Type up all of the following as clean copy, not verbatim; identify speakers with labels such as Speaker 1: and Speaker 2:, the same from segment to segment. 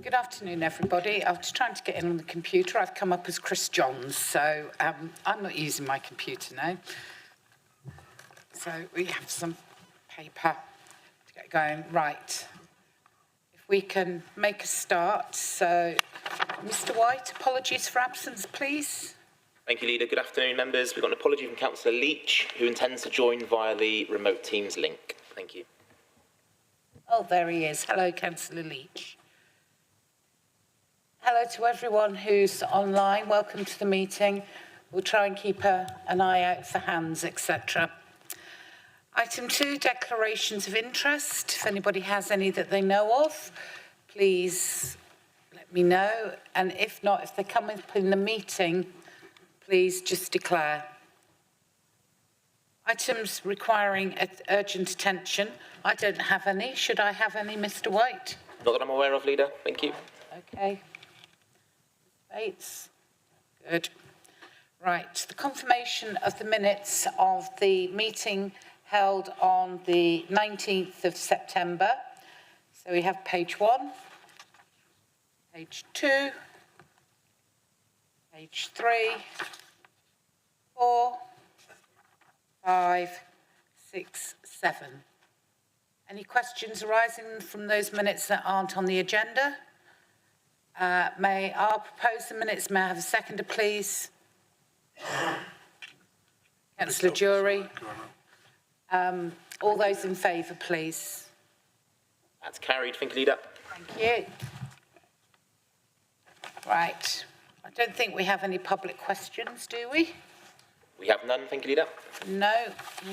Speaker 1: Good afternoon, everybody. I was trying to get in on the computer. I've come up as Chris Johns, so I'm not using my computer now. So we have some paper to get going. Right. If we can make a start. So, Mr. White, apologies for absence, please.
Speaker 2: Thank you, Leader. Good afternoon, members. We've got an apology from Councillor Leach, who intends to join via the remote Teams link. Thank you.
Speaker 1: Oh, there he is. Hello, Councillor Leach. Hello to everyone who's online. Welcome to the meeting. We'll try and keep an eye out for hands, etc. Item 2, declarations of interest. If anybody has any that they know of, please let me know. And if not, if they come up in the meeting, please just declare. Items requiring urgent attention. I don't have any. Should I have any, Mr. White?
Speaker 2: Not that I'm aware of, Leader. Thank you.
Speaker 1: Okay. Bates. Good. Right. The confirmation of the minutes of the meeting held on the 19th of September. So we have page 1, page 2, page 3, 4, 5, 6, 7. Any questions arising from those minutes that aren't on the agenda? I'll propose the minutes. May I have a seconder, please? Councillor Jury. All those in favour, please.
Speaker 2: That's carried. Thank you, Leader.
Speaker 1: Thank you. Right. I don't think we have any public questions, do we?
Speaker 2: We have none. Thank you, Leader.
Speaker 1: No.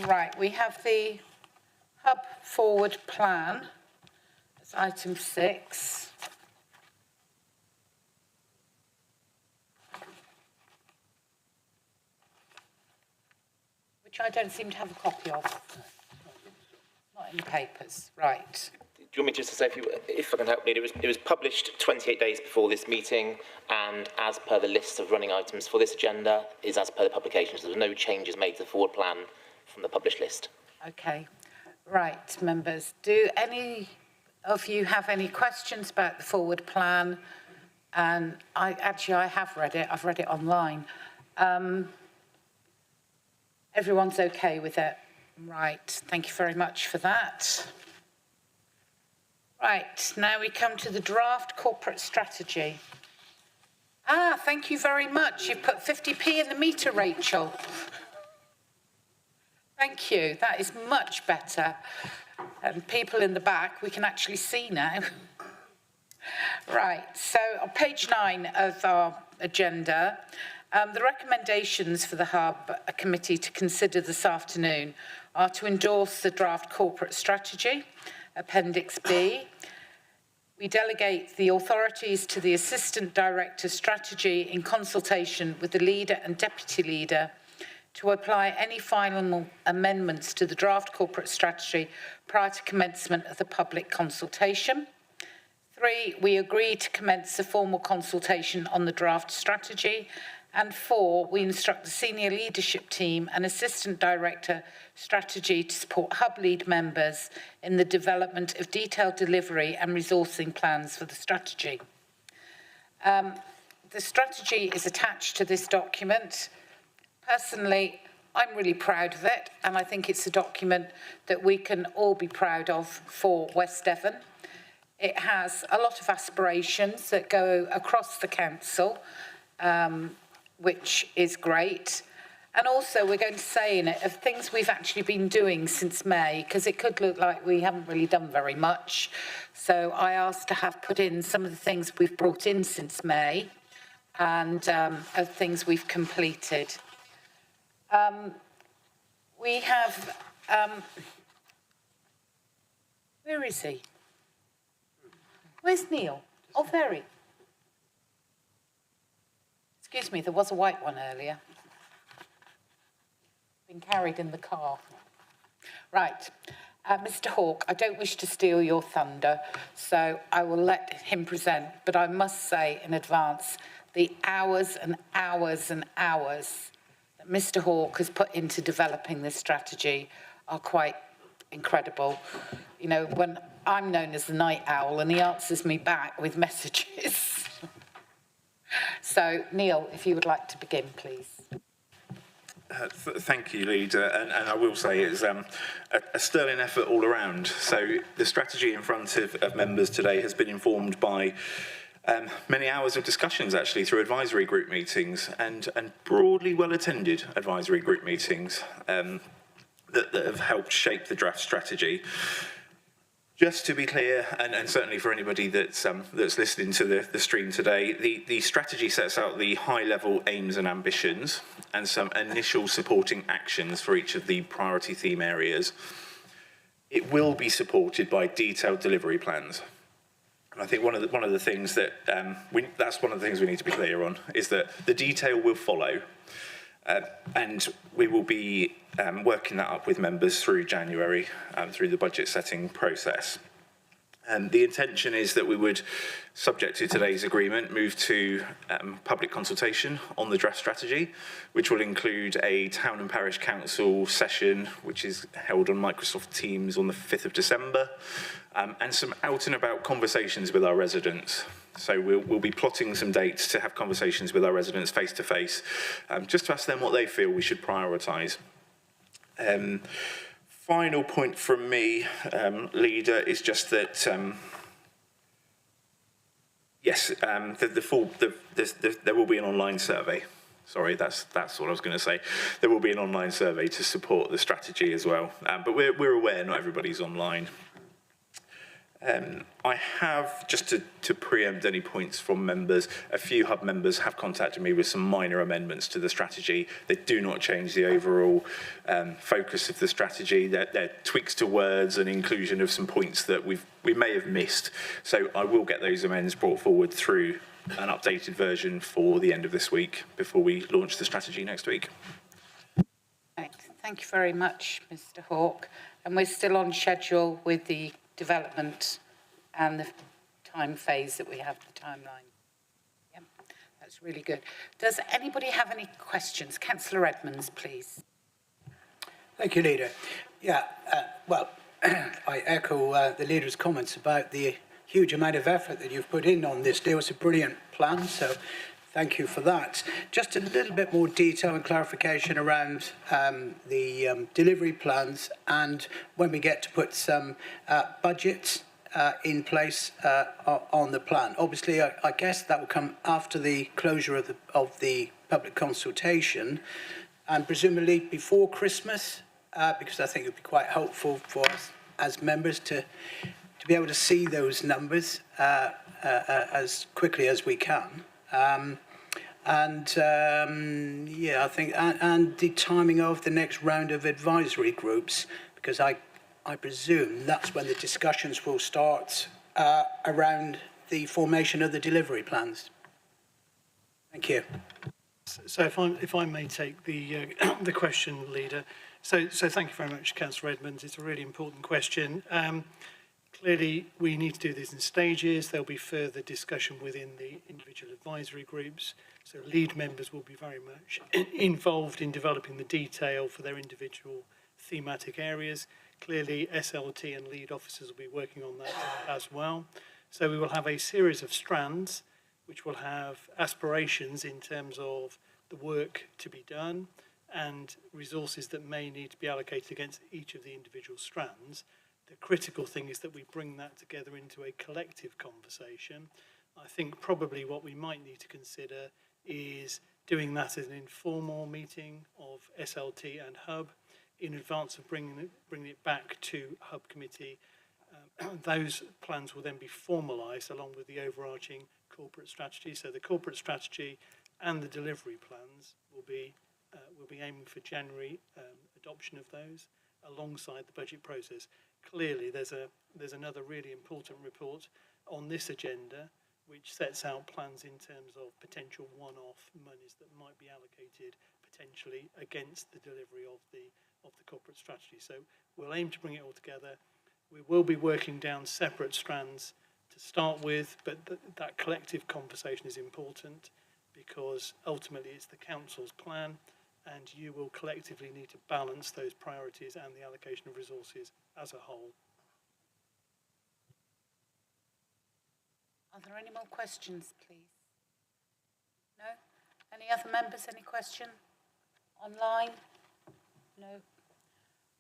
Speaker 1: Right. We have the Hub Forward Plan. That's item 6. Which I don't seem to have a copy of. Not in the papers. Right.
Speaker 2: Do you want me just to say, if I can help, Leader, it was published 28 days before this meeting, and as per the list of running items for this agenda, is as per the publication. So there were no changes made to the forward plan from the published list.
Speaker 1: Okay. Right, members. Do any of you have any questions about the forward plan? And I have read it. I've read it online. Everyone's okay with it? Right. Thank you very much for that. Right. Now we come to the draft corporate strategy. Thank you very much. You've put 50p in the meter, Rachel. Thank you. That is much better. And people in the back, we can actually see now. Right. So on page 9 of our agenda, the recommendations for the Hub Committee to consider this afternoon are to endorse the draft corporate strategy, Appendix B. We delegate the authorities to the Assistant Director Strategy in consultation with the Leader and Deputy Leader to apply any final amendments to the draft corporate strategy prior to commencement of the public consultation. 3, we agree to commence a formal consultation on the draft strategy. And 4, we instruct the senior leadership team and assistant director strategy to support Hub lead members in the development of detailed delivery and resourcing plans for the strategy. The strategy is attached to this document. Personally, I'm really proud of it, and I think it's a document that we can all be proud of for West Devon. It has a lot of aspirations that go across the council, which is great. And also we're going to say in it of things we've actually been doing since May, because it could look like we haven't really done very much. So I asked to have put in some of the things we've brought in since May and of things we've completed. We have, where is he? Where's Neil? Oh, there he. Excuse me, there was a white one earlier. Been carried in the car. Right. Mr. Hawke, I don't wish to steal your thunder, so I will let him present, but I must say in advance, the hours and hours and hours that Mr. Hawke has put into developing this strategy are quite incredible. You know, when I'm known as the night owl, and he answers me back with messages. So, Neil, if you would like to begin, please.
Speaker 3: Thank you, Leader. And I will say it's a sterling effort all around. So the strategy in front of members today has been informed by many hours of discussions, actually, through advisory group meetings and broadly well-attended advisory group meetings that have helped shape the draft strategy. Just to be clear, and certainly for anybody that's listening to the stream today, the strategy sets out the high-level aims and ambitions and some initial supporting actions for each of the priority theme areas. It will be supported by detailed delivery plans. And I think one of the things that that's one of the things we need to be clear on is that the detail will follow. And we will be working that up with members through January, through the budget setting process. And the intention is that we would, subject to today's agreement, move to public consultation on the draft strategy, which will include a town and parish council session, which is held on Microsoft Teams on the 5th of December, and some out and about conversations with our residents. So we'll be plotting some dates to have conversations with our residents face to face, just to ask them what they feel we should prioritise. Final point from me, Leader, is just that yes, there will be an online survey. Sorry, that's what I was going to say. There will be an online survey to support the strategy as well. But we're aware not everybody's online. I have, just to preempt any points from members, a few hub members have contacted me with some minor amendments to the strategy. They do not change the overall focus of the strategy. They're tweaks to words and inclusion of some points that we may have missed. So I will get those amendments brought forward through an updated version for the end of this week before we launch the strategy next week.
Speaker 1: Right. Thank you very much, Mr. Hawke. And we're still on schedule with the development and the time phase that we have, the timeline. Yep, that's really good. Does anybody have any questions? Councillor Edmonds, please.
Speaker 4: Thank you, Leader. Yeah, well, I echo the Leader's comments about the huge amount of effort that you've put in on this deal. It's a brilliant plan, so thank you for that. Just a little bit more detail and clarification around the delivery plans and when we get to put some budgets in place on the plan. Obviously, I guess that will come after the closure of the public consultation and presumably before Christmas, because I think it would be quite helpful for us as members to be able to see those numbers as quickly as we can. Yeah, I think, and the timing of the next round of advisory groups, because I presume that's when the discussions will start around the formation of the delivery plans. Thank you.
Speaker 5: So if I may take the the question, Leader. So thank you very much, Councillor Edmonds. It's a really important question. Clearly, we need to do this in stages. There'll be further discussion within the individual advisory groups. So lead members will be very much involved in developing the detail for their individual thematic areas. Clearly, SLT and lead officers will be working on that as well. So we will have a series of strands which will have aspirations in terms of the work to be done and resources that may need to be allocated against each of the individual strands. The critical thing is that we bring that together into a collective conversation. I think probably what we might need to consider is doing that as an informal meeting of SLT and Hub in advance of bringing it back to Hub Committee. Those plans will then be formalised along with the overarching corporate strategy. So the corporate strategy and the delivery plans will be aiming for January adoption of those alongside the budget process. Clearly, there's another really important report on this agenda which sets out plans in terms of potential one-off monies that might be allocated potentially against the delivery of the corporate strategy. So we'll aim to bring it all together. We will be working down separate strands to start with, but that collective conversation is important because ultimately it's the council's plan and you will collectively need to balance those priorities and the allocation of resources as a whole.
Speaker 1: Are there any more questions, please? No? Any other members, any question? Online? No?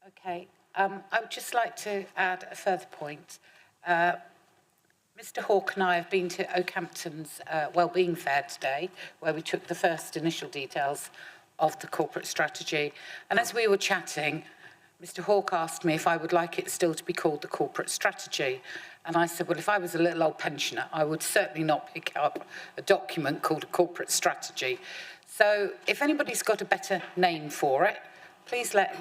Speaker 1: Okay. I would just like to add a further point. Mr Hawke and I have been to Oakhampton's Wellbeing Fair today, where we took the first initial details of the corporate strategy. And as we were chatting, Mr Hawke asked me if I would like it still to be called the corporate strategy. And I said, well, if I was a little old pensioner, I would certainly not pick up a document called a corporate strategy. So if anybody's got a better name for it, please let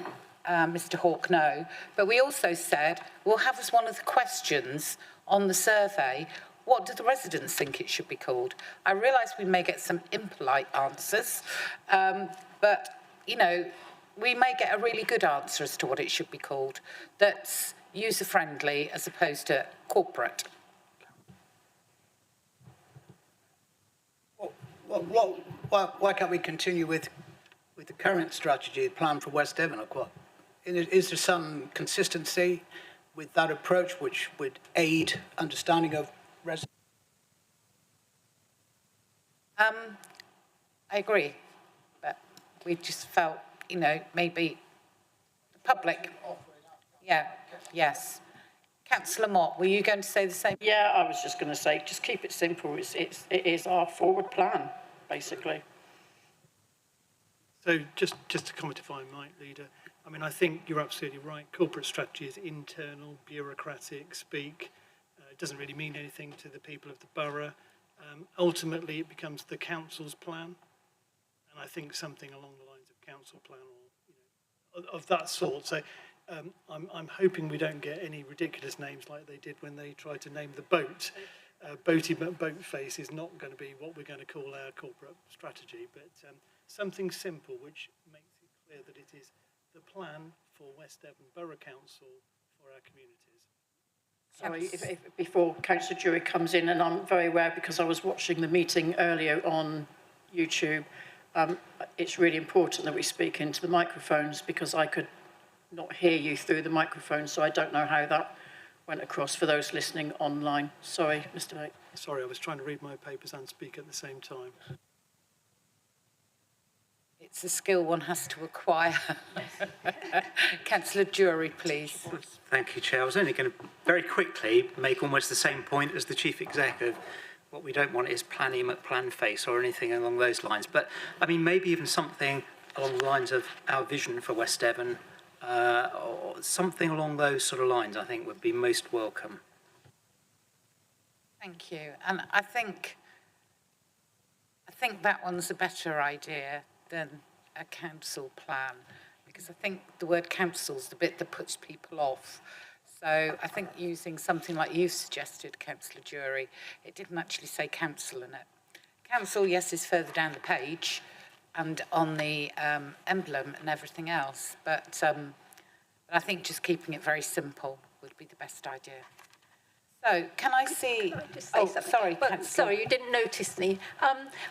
Speaker 1: Mr Hawke know. But we also said, we'll have as one of the questions on the survey, what do the residents think it should be called? I realise we may get some impolite answers, but, you know, we may get a really good answer as to what it should be called, that's user-friendly as opposed to corporate.
Speaker 4: Why can't we continue with the current strategy, plan for West Devon? Is there some consistency with that approach which would aid understanding of residents?
Speaker 1: I agree, but we just felt, you know, maybe the public. Yeah, yes. Councillor Mott, were you going to say the same?
Speaker 6: Yeah, I was just going to say, just keep it simple. It is our forward plan, basically.
Speaker 5: So just to comment if I might, Leader, I mean, I think you're absolutely right. Corporate strategy is internal, bureaucratic speak. It doesn't really mean anything to the people of the borough. Ultimately, it becomes the council's plan. And I think something along the lines of council plan or, you know, of that sort. So I'm hoping we don't get any ridiculous names like they did when they tried to name the boat. Boaty Boat Face is not going to be what we're going to call our corporate strategy, but something simple which makes it clear that it is the plan for West Devon Borough Council for our communities.
Speaker 6: Sorry, if before Councillor Dewey comes in, and I'm very aware because I was watching the meeting earlier on YouTube, it's really important that we speak into the microphones because I could not hear you through the microphone, so I don't know how that went across for those listening online. Sorry, Mr. Mate.
Speaker 5: Sorry, I was trying to read my papers and speak at the same time.
Speaker 1: It's a skill one has to acquire. Councillor Jury, please.
Speaker 7: Thank you, Chair. I was only going to very quickly make almost the same point as the Chief Executive. What we don't want is Planny McPlan face or anything along those lines. But, I mean, maybe even something along the lines of our vision for West Devon or something along those sort of lines, I think, would be most welcome.
Speaker 1: Thank you. And I think that one's a better idea than a council plan, because I think the word council is the bit that puts people off. So I think using something like you've suggested, Councillor Jury, it didn't actually say council in it. Council, yes, is further down the page and on the emblem and everything else, but I think just keeping it very simple would be the best idea. So, can I see...
Speaker 8: Can I just say something?
Speaker 1: Sorry,
Speaker 8: well, sorry, you didn't notice me.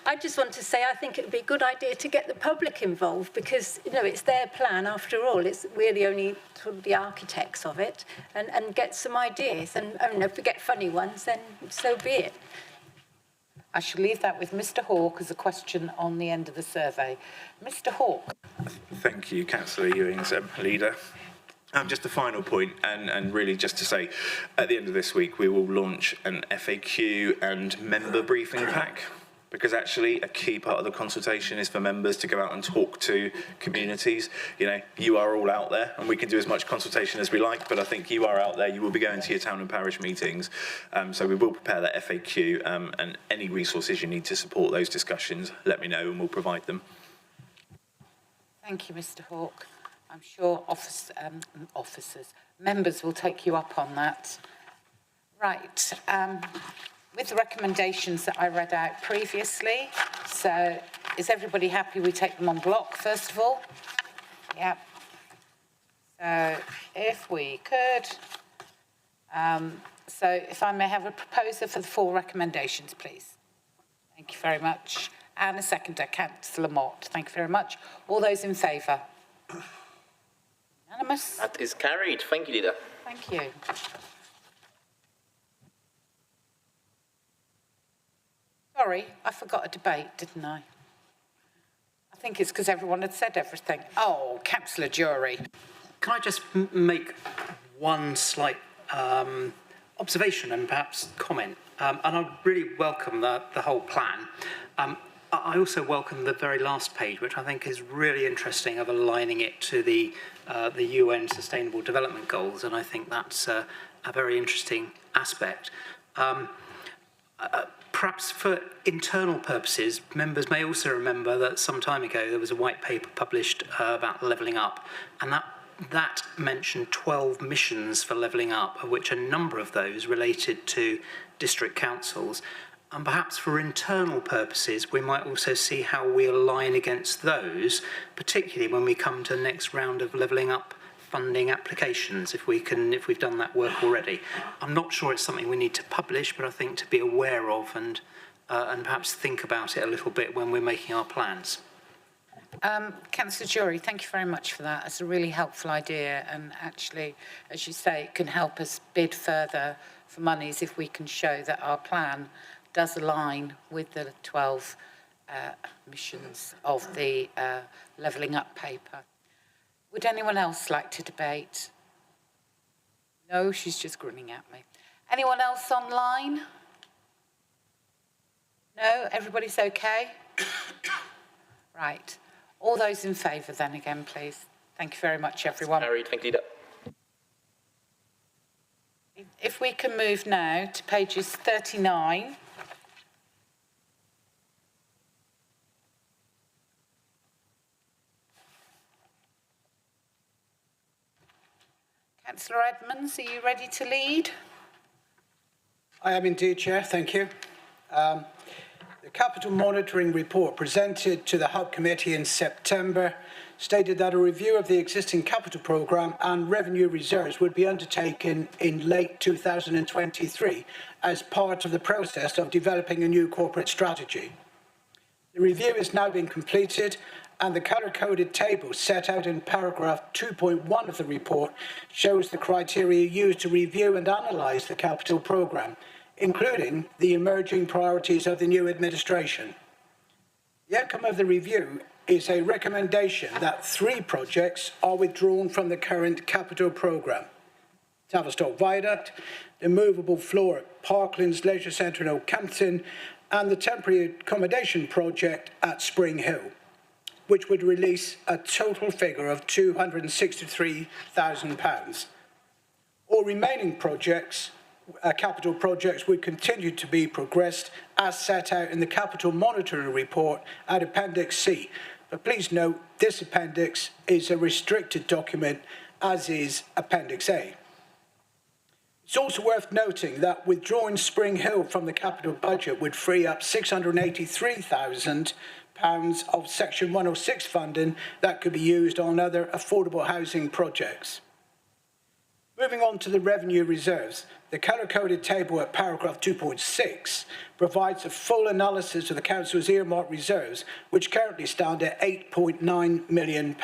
Speaker 8: I just want to say I think it would be a good idea to get the public involved because, you know, it's their plan after all. We're the only sort of the architects of it and get some ideas. And if we get funny ones, then so be it.
Speaker 1: I shall leave that with Mr Hawke as a question on the end of the survey. Mr Hawke.
Speaker 3: Thank you, Councillor Ewings, Leader. Just a final point, and really just to say, at the end of this week, we will launch an FAQ and member briefing pack, because actually a key part of the consultation is for members to go out and talk to communities. You know, you are all out there, and we can do as much consultation as we like, but I think you are out there, you will be going to your town and parish meetings, so we will prepare that FAQ, and any resources you need to support those discussions, let me know and we'll provide them.
Speaker 1: Thank you, Mr Hawke. I'm sure members will take you up on that. Right, with the recommendations that I read out previously, so is everybody happy we take them on block, first of all? Yep. So if we could, so if I may have a proposer for the 4 recommendations, please. Thank you very much. And a seconder, Councillor Mott. Thank you very much. All those in favour? Unanimous?
Speaker 2: That is carried. Thank you, Leader.
Speaker 1: Thank you. Sorry, I forgot a debate, didn't I? I think it's because everyone had said everything. Oh, Councillor Jury.
Speaker 7: Can I just make one slight observation and perhaps comment? And I really welcome the whole plan. I also welcome the very last page, which I think is really interesting, of aligning it to the UN Sustainable Development Goals, and I think that's a very interesting aspect. Perhaps for internal purposes, members may also remember that some time ago there was a white paper published about levelling up, and that mentioned 12 missions for levelling up, of which a number of those related to district councils. And perhaps for internal purposes, we might also see how we align against those, particularly when we come to the next round of levelling up funding applications, if we've done that work already. I'm not sure it's something we need to publish, but I think to be aware of and perhaps think about it a little bit when we're making our plans.
Speaker 1: Councillor Jury, thank you very much for that. It's a really helpful idea, and actually, as you say, it can help us bid further for monies if we can show that our plan does align with the 12 missions of the levelling up paper. Would anyone else like to debate? No, she's just grinning at me. Anyone else online? No, everybody's okay? Right. All those in favour then again, please. Thank you very much, everyone.
Speaker 2: Carried. Thank you, Leader.
Speaker 1: If we can move now to pages 39. Councillor Edmonds, are you ready to lead?
Speaker 4: I am indeed, Chair. Thank you. The Capital Monitoring Report presented to the Hub Committee in September stated that a review of the existing capital programme and revenue reserves would be undertaken in late 2023 as part of the process of developing a new corporate strategy. The review has now been completed, and the colour-coded table set out in paragraph 2.1 of the report shows the criteria used to review and analyse the capital programme, including the emerging priorities of the new administration. The outcome of the review is a recommendation that 3 projects are withdrawn from the current capital programme: Tavistock Viaduct, the movable floor at Parklands Leisure Centre in Oakhampton, and the temporary accommodation project at Spring Hill, which would release a total figure of £263,000. All remaining projects, capital projects, would continue to be progressed as set out in the Capital Monitoring Report at Appendix C. But please note, this appendix is a restricted document, as is Appendix A. It's also worth noting that withdrawing Spring Hill from the capital budget would free up £683,000 of Section 106 funding that could be used on other affordable housing projects. Moving on to the revenue reserves, the colour-coded table at paragraph 2.6 provides a full analysis of the Council's earmarked reserves, which currently stand at £8.9 million.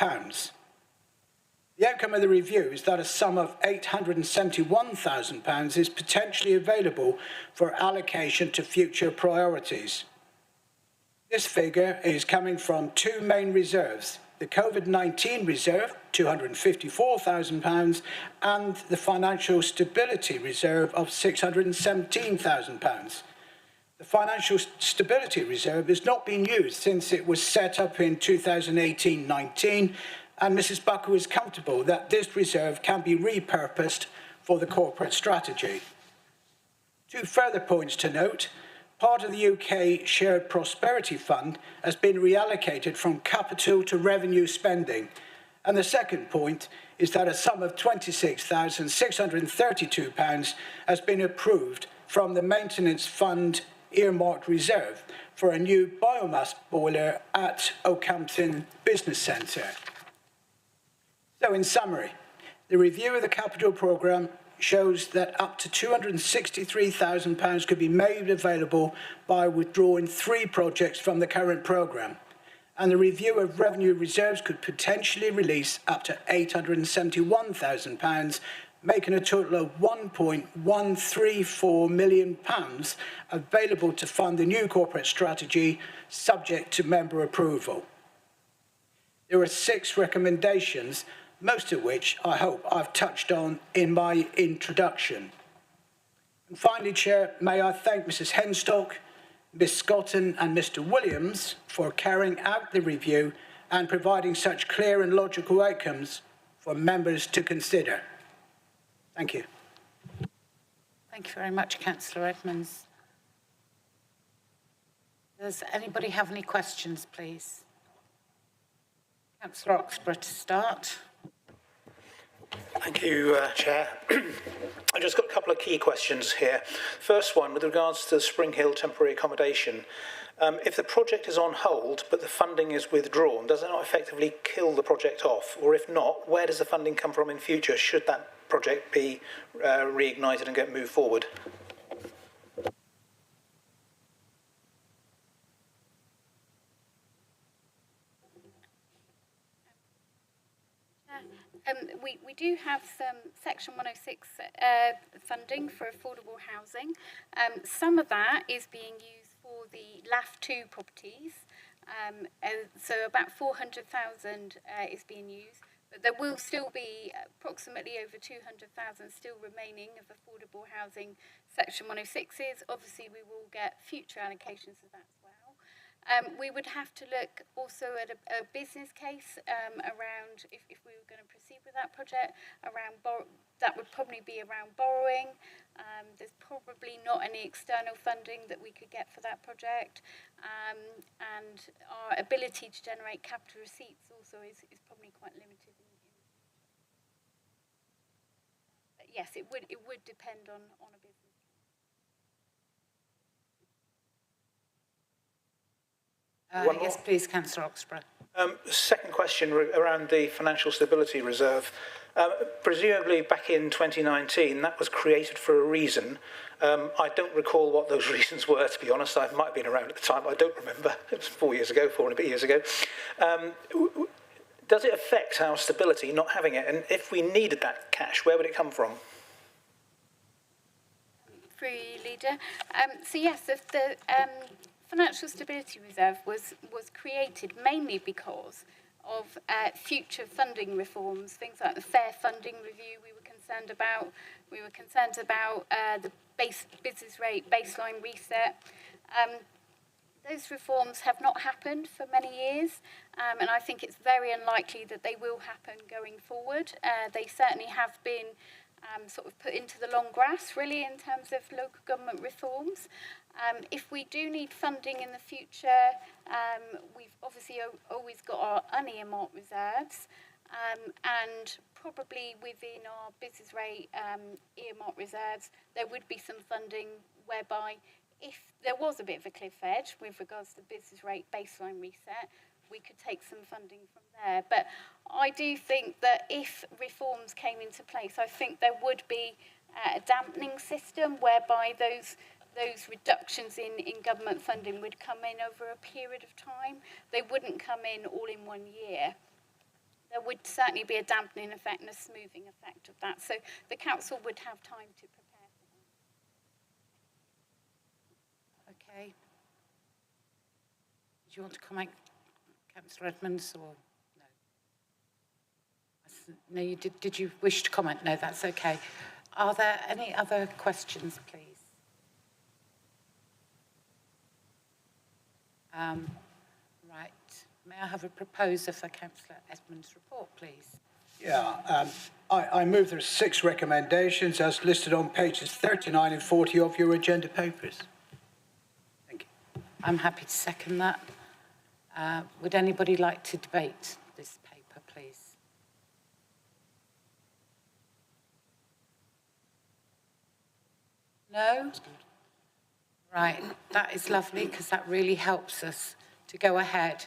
Speaker 4: The outcome of the review is that a sum of £871,000 is potentially available for allocation to future priorities. This figure is coming from 2 main reserves: the COVID-19 reserve, £254,000, and the Financial Stability Reserve of £617,000. The Financial Stability Reserve has not been used since it was set up in 2018-19, and Mrs. Bucker is comfortable that this reserve can be repurposed for the corporate strategy. 2 further points to note. Part of the UK Shared Prosperity Fund has been reallocated from capital to revenue spending. And the second point is that a sum of £26,632 has been approved from the Maintenance Fund earmarked reserve for a new biomass boiler at Oakhampton Business Centre. So in summary, the review of the capital programme shows that up to £263,000 could be made available by withdrawing 3 projects from the current programme, and the review of revenue reserves could potentially release up to £871,000 making a total of £1.134 million available to fund the new corporate strategy, subject to member approval. There are 6 recommendations, most of which I hope I've touched on in my introduction. And finally, Chair, may I thank Mrs Henstock, Ms Scotton and Mr Williams for carrying out the review and providing such clear and logical outcomes for members to consider. Thank you.
Speaker 1: Thank you very much, Councillor Edmonds. Does anybody have any questions, please? Councillor Oxborough to start.
Speaker 9: Thank you, Chair. I've just got a couple of key questions here. First one, with regards to the Spring Hill temporary accommodation. If the project is on hold, but the funding is withdrawn, does it not effectively kill the project off? Or if not, where does the funding come from in future, should that project be reignited and get moved forward?
Speaker 10: We do have some Section 106 funding for affordable housing. Some of that is being used for the LAF2 properties. So about 400,000 is being used, but there will still be approximately over 200,000 still remaining of affordable housing Section 106s. Obviously, we will get future allocations of that as well. We would have to look also at a business case around, if we were going to proceed with that project, around that would probably be around borrowing. There's probably not any external funding that we could get for that project. And our ability to generate capital receipts also is probably quite limited. But yes, it would depend on a business.
Speaker 1: Yes, please, Councillor Oxborough.
Speaker 9: Second question around the Financial Stability Reserve. Presumably back in 2019, that was created for a reason. I don't recall what those reasons were, to be honest. I might have been around at the time, but I don't remember. It was 4 and a bit years ago. Does it affect our stability not having it? And if we needed that cash, where would it come from?
Speaker 10: Through you, Leader. So yes, the Financial Stability Reserve was created mainly because of future funding reforms, things like the Fair Funding Review we were concerned about. We were concerned about the business rate baseline reset. Those reforms have not happened for many years, and I think it's very unlikely that they will happen going forward. They certainly have been sort of put into the long grass, really, in terms of local government reforms. If we do need funding in the future, we've obviously always got our unearmarked reserves, and probably within our business rate earmarked reserves, there would be some funding whereby if there was a bit of a cliff edge with regards to the business rate baseline reset, we could take some funding from there. But I do think that if reforms came into place, I think there would be a dampening system whereby those reductions in government funding would come in over a period of time. They wouldn't come in all in 1 year. There would certainly be a dampening effect and a smoothing effect of that. So the council would have time to prepare for that.
Speaker 1: Okay. Do you want to comment, Councillor Edmonds, or no? No, you did. Did you wish to comment? No, that's okay. Are there any other questions, please? Right. May I have a proposer for Councillor Edmonds' report, please?
Speaker 4: Yeah, I move there are 6 recommendations as listed on pages 39 and 40 of your agenda papers. Thank you.
Speaker 1: I'm happy to second that. Would anybody like to debate this paper, please? No? Right, that is lovely because that really helps us to go ahead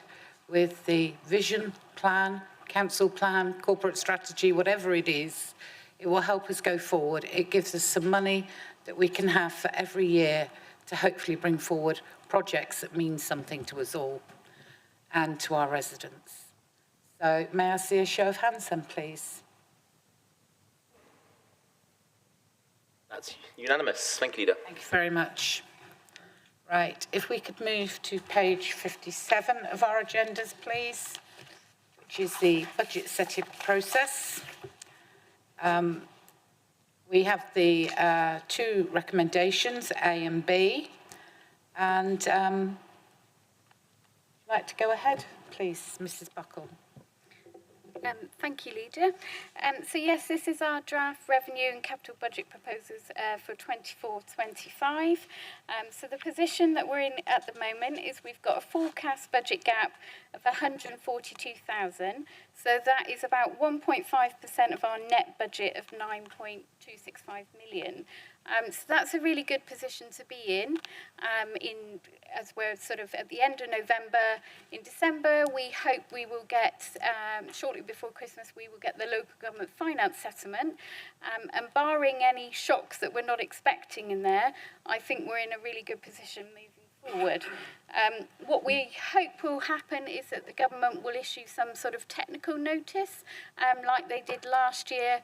Speaker 1: with the vision plan, council plan, corporate strategy, whatever it is. It will help us go forward. It gives us some money that we can have for every year to hopefully bring forward projects that mean something to us all and to our residents. So may I see a show of hands then, please?
Speaker 2: That's unanimous. Thank you, Leader.
Speaker 1: Thank you very much. Right, if we could move to page 57 of our agendas, please, which is the budget setting process. We have the two recommendations, A and B, and I'd like to go ahead, please, Mrs. Buckle.
Speaker 10: Thank you, Leader. So yes, this is our draft revenue and capital budget proposals for 24-25. So the position that we're in at the moment is we've got a forecast budget gap of 142,000. So that is about 1.5% of our net budget of 9.265 million. So that's a really good position to be in as we're sort of at the end of November. In December, we hope we will get, shortly before Christmas, we will get the local government finance settlement. And barring any shocks that we're not expecting in there, I think we're in a really good position moving forward. What we hope will happen is that the government will issue some sort of technical notice, like they did last year,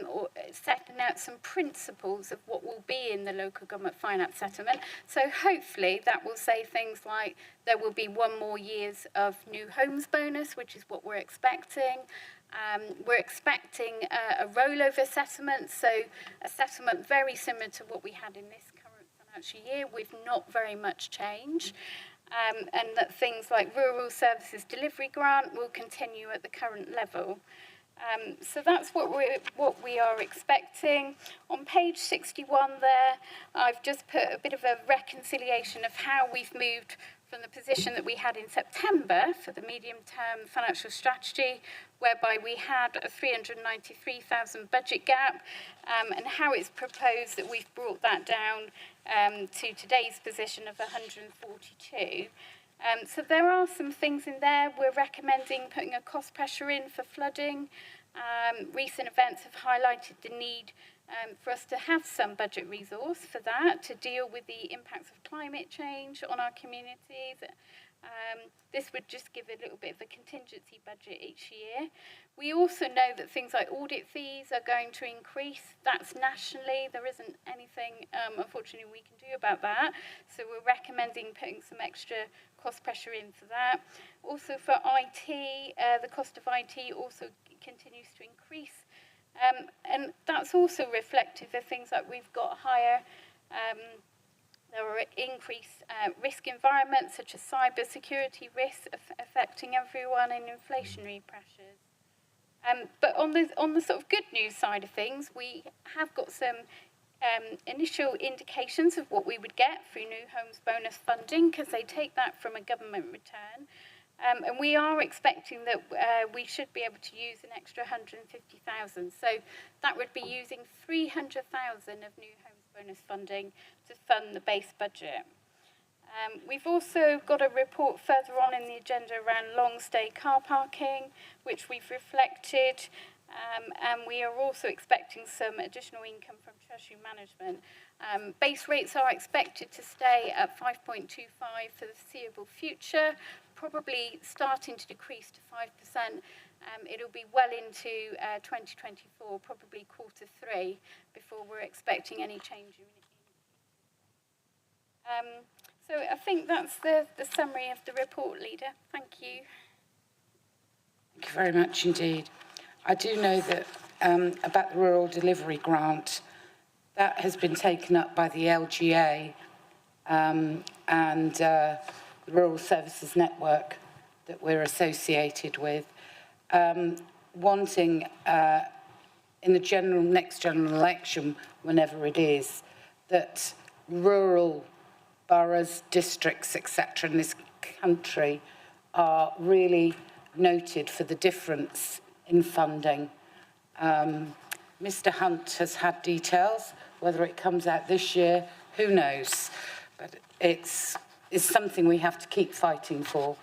Speaker 10: or setting out some principles of what will be in the local government finance settlement. So hopefully that will say things like there will be 1 more years of new homes bonus, which is what we're expecting. We're expecting a rollover settlement, so a settlement very similar to what we had in this financial year with not very much change, and that things like rural services delivery grant will continue at the current level. So that's what we are expecting. On page 61 there, I've just put a bit of a reconciliation of how we've moved from the position that we had in September for the medium-term financial strategy, whereby we had a 393,000 budget gap, and how it's proposed that we've brought that down to today's position of 142. So there are some things in there. We're recommending putting a cost pressure in for flooding. Recent events have highlighted the need for us to have some budget resource for that, to deal with the impacts of climate change on our communities. This would just give a little bit of a contingency budget each year. We also know that things like audit fees are going to increase. That's nationally. There isn't anything, unfortunately, we can do about that. So we're recommending putting some extra cost pressure in for that. Also for IT, the cost of IT also continues to increase. And that's also reflective of things like we've got higher, there are increased risk environments such as cyber security risks affecting everyone and inflationary pressures. But on the sort of good news side of things, we have got some initial indications of what we would get through new homes bonus funding, because they take that from a government return. And we are expecting that we should be able to use an extra 150,000. So that would be using 300,000 of new homes bonus funding to fund the base budget. We've also got a report further on in the agenda around long stay car parking, which we've reflected. And we are also expecting some additional income from Treasury management. Base rates are expected to stay at 5.25 for the foreseeable future, probably starting to decrease to 5%. It'll be well into 2024, probably Q3, before we're expecting any change in so I think that's the summary of the report, Leader. Thank you.
Speaker 1: Thank you very much indeed. I do know that about the rural delivery grant, that has been taken up by the LGA and the Rural Services Network that we're associated with, wanting in the next general election, whenever it is, that rural boroughs, districts, etc. in this country are really noted for the difference in funding. Mr. Hunt has had details. Whether it comes out this year, who knows? But it's something we have to keep fighting for.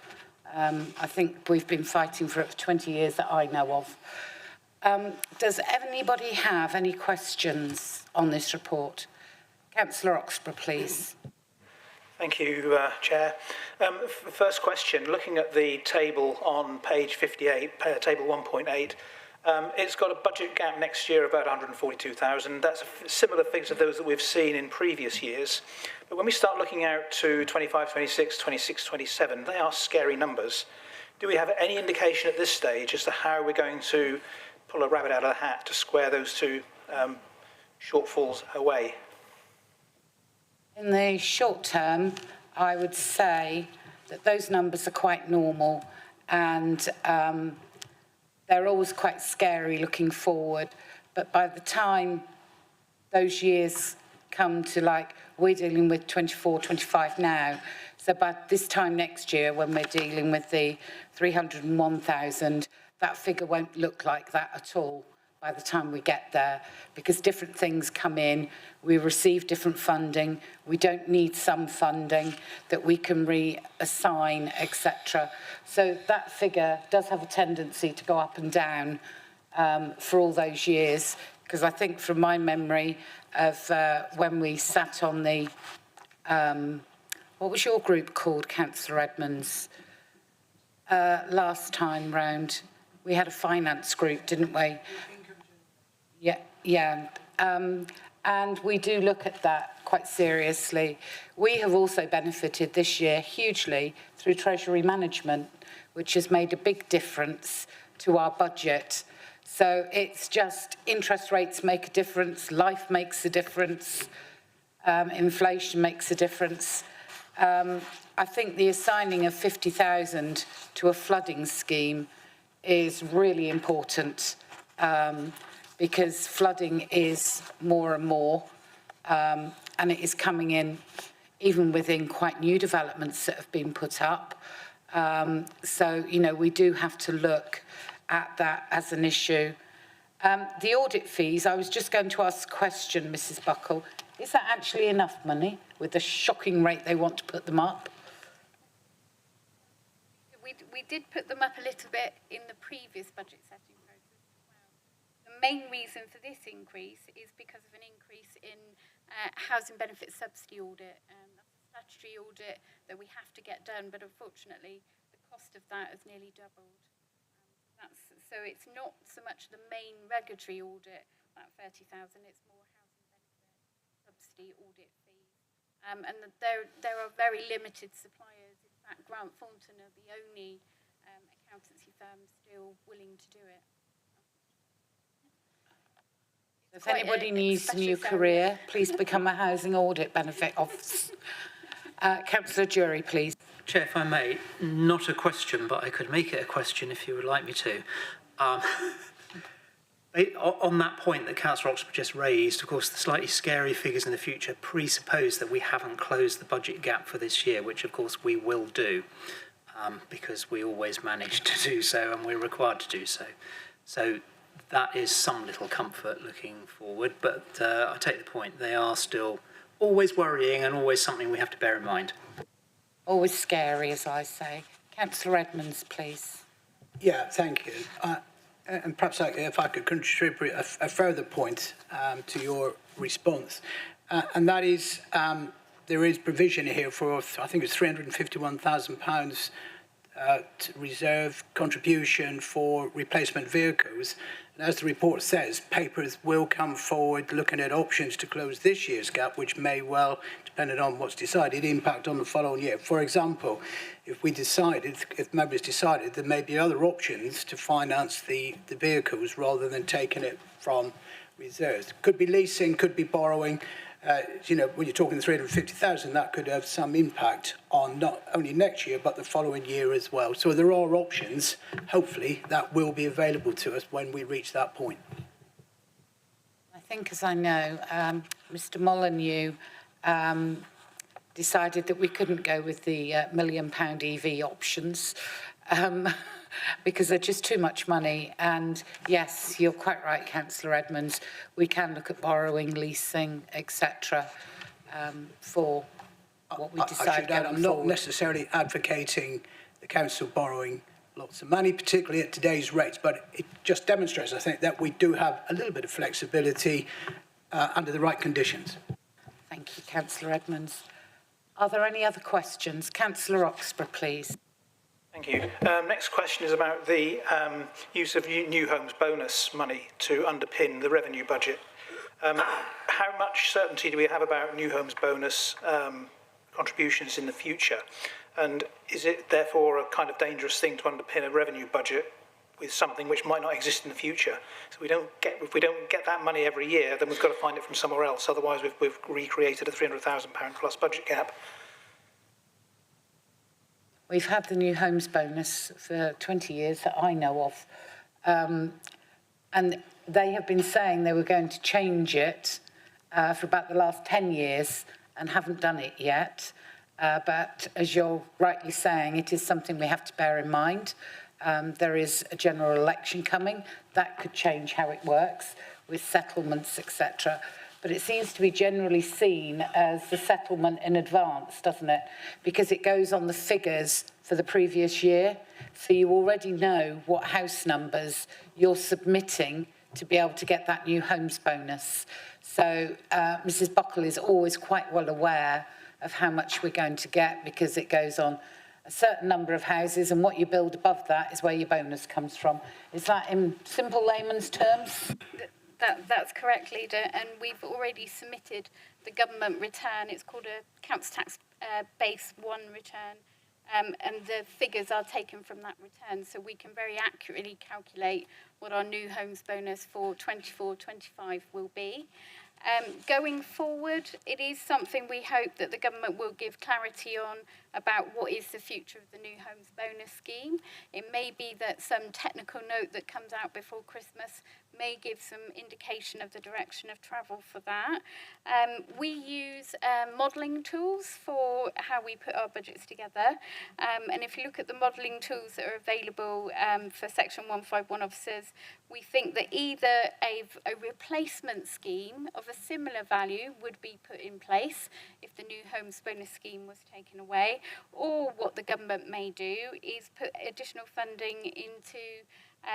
Speaker 1: I think we've been fighting for it for 20 years that I know of. Does anybody have any questions on this report? Councillor Oxborough, please.
Speaker 9: Thank you, Chair. First question, looking at the table on page 58, table 1.8, It's got a budget gap next year of about 142,000. That's a similar figure to those that we've seen in previous years. But when we start looking out to 25, 26, 26, 27, they are scary numbers. Do we have any indication at this stage as to how we're going to pull a rabbit out of the hat to square those two shortfalls away?
Speaker 1: In the short term, I would say that those numbers are quite normal, and they're always quite scary looking forward. But by the time those years come to, like, we're dealing with 24, 25 now, so by this time next year, when we're dealing with the 301,000, that figure won't look like that at all by the time we get there, because different things come in, we receive different funding, we don't need some funding that we can reassign, etc. So that figure does have a tendency to go up and down for all those years, because I think from my memory of when we sat on the, what was your group called, Councillor Edmonds, last time round? We had a finance group, didn't we? Yeah. And we do look at that quite seriously. We have also benefited this year hugely through Treasury management, which has made a big difference to our budget. So it's just interest rates make a difference, life makes a difference, inflation makes a difference. I think the assigning of 50,000 to a flooding scheme is really important, because flooding is more and more, and it is coming in even within quite new developments that have been put up. So, you know, we do have to look at that as an issue. The audit fees, I was just going to ask a question, Mrs. Buckle. Is that actually enough money with the shocking rate they want to put them up?
Speaker 10: We did put them up a little bit in the previous budget setting process as well. The main reason for this increase is because of an increase in housing benefit subsidy audit. That's a statutory audit that we have to get done, but unfortunately the cost of that has nearly doubled. So it's not so much the main regulatory audit, that 30,000, it's more housing benefit subsidy audit fees. And there are very limited suppliers. In fact, Grant Thornton are the only accountancy firm still willing to do it.
Speaker 1: If anybody needs a new career, please become a housing audit benefit officer. Councillor Jury, please.
Speaker 7: Chair, if I may, not a question, but I could make it a question if you would like me to. On that point that Councillor Oxford just raised, of course, the slightly scary figures in the future presuppose that we haven't closed the budget gap for this year, which of course we will do, because we always manage to do so and we're required to do so. So that is some little comfort looking forward, but I take the point. They are still always worrying and always something we have to bear in mind.
Speaker 1: Always scary, as I say. Councillor Edmonds, please.
Speaker 4: Yeah, thank you. And perhaps if I could contribute a further point to your response, and that is there is provision here for, I think it's £351,000 reserve contribution for replacement vehicles. And as the report says, papers will come forward looking at options to close this year's gap, which may well, depending on what's decided, impact on the following year. For example, if members decided there may be other options to finance the vehicles rather than taking it from reserves. Could be leasing, could be borrowing. When you're talking 350,000, that could have some impact on not only next year, but the following year as well. So there are options, hopefully, that will be available to us when we reach that point.
Speaker 1: I think, as I know, Mr. Molyneux decided that we couldn't go with the £1 million EV options because they're just too much money. And yes, you're quite right, Councillor Edmonds. We can look at borrowing, leasing, etc. For what we decide going
Speaker 4: I'm not necessarily advocating the council borrowing lots of money, particularly at today's rates, but it just demonstrates, I think, that we do have a little bit of flexibility under the right conditions.
Speaker 1: Thank you, Councillor Edmonds. Are there any other questions? Councillor Oxborough, please.
Speaker 9: Thank you. Next question is about the use of new homes bonus money to underpin the revenue budget. How much certainty do we have about new homes bonus contributions in the future? And is it therefore a kind of dangerous thing to underpin a revenue budget with something which might not exist in the future? So if we don't get that money every year, then we've got to find it from somewhere else. Otherwise, we've recreated a £300,000 plus budget gap.
Speaker 1: We've had the new homes bonus for 20 years that I know of. And they have been saying they were going to change it for about the last 10 years and haven't done it yet. But as you're rightly saying, it is something we have to bear in mind. There is a general election coming. That could change how it works with settlements, etc. But it seems to be generally seen as the settlement in advance, doesn't it? Because it goes on the figures for the previous year. So you already know what house numbers you're submitting to be able to get that new homes bonus. So Mrs. Buckle is always quite well aware of how much we're going to get because it goes on a certain number of houses, and what you build above that is where your bonus comes from. Is that in simple layman's terms?
Speaker 10: That's correct, Leader, and we've already submitted the government return. It's called a council tax base 1 return, and the figures are taken from that return, so we can very accurately calculate what our new homes bonus for 24-25 will be. Going forward, it is something we hope that the government will give clarity on about what is the future of the new homes bonus scheme. It may be that some technical note that comes out before Christmas may give some indication of the direction of travel for that. We use modelling tools for how we put our budgets together. And if you look at the modelling tools that are available for Section 151 officers, we think that either a replacement scheme of a similar value would be put in place if the new homes bonus scheme was taken away, or what the government may do is put additional funding into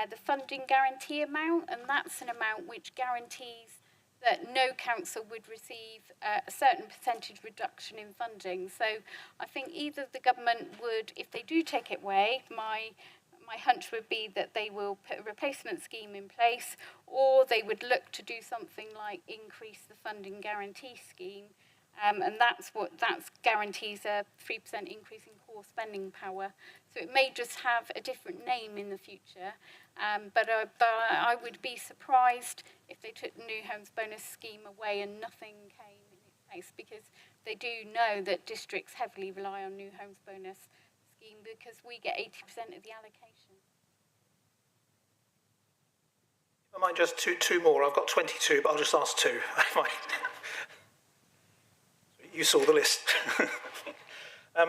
Speaker 10: the funding guarantee amount, and that's an amount which guarantees that no council would receive a certain percentage reduction in funding. So I think either the government would, if they do take it away, my hunch would be that they will put a replacement scheme in place, or they would look to do something like increase the funding guarantee scheme. And that guarantees a 3% increase in core spending power. So it may just have a different name in the future. But I would be surprised if they took the new homes bonus scheme away and nothing came in its place, because they do know that districts heavily rely on new homes bonus scheme because we get 80% of the allocation.
Speaker 9: I might just two more. I've got 22, but I'll just ask two. You saw the list.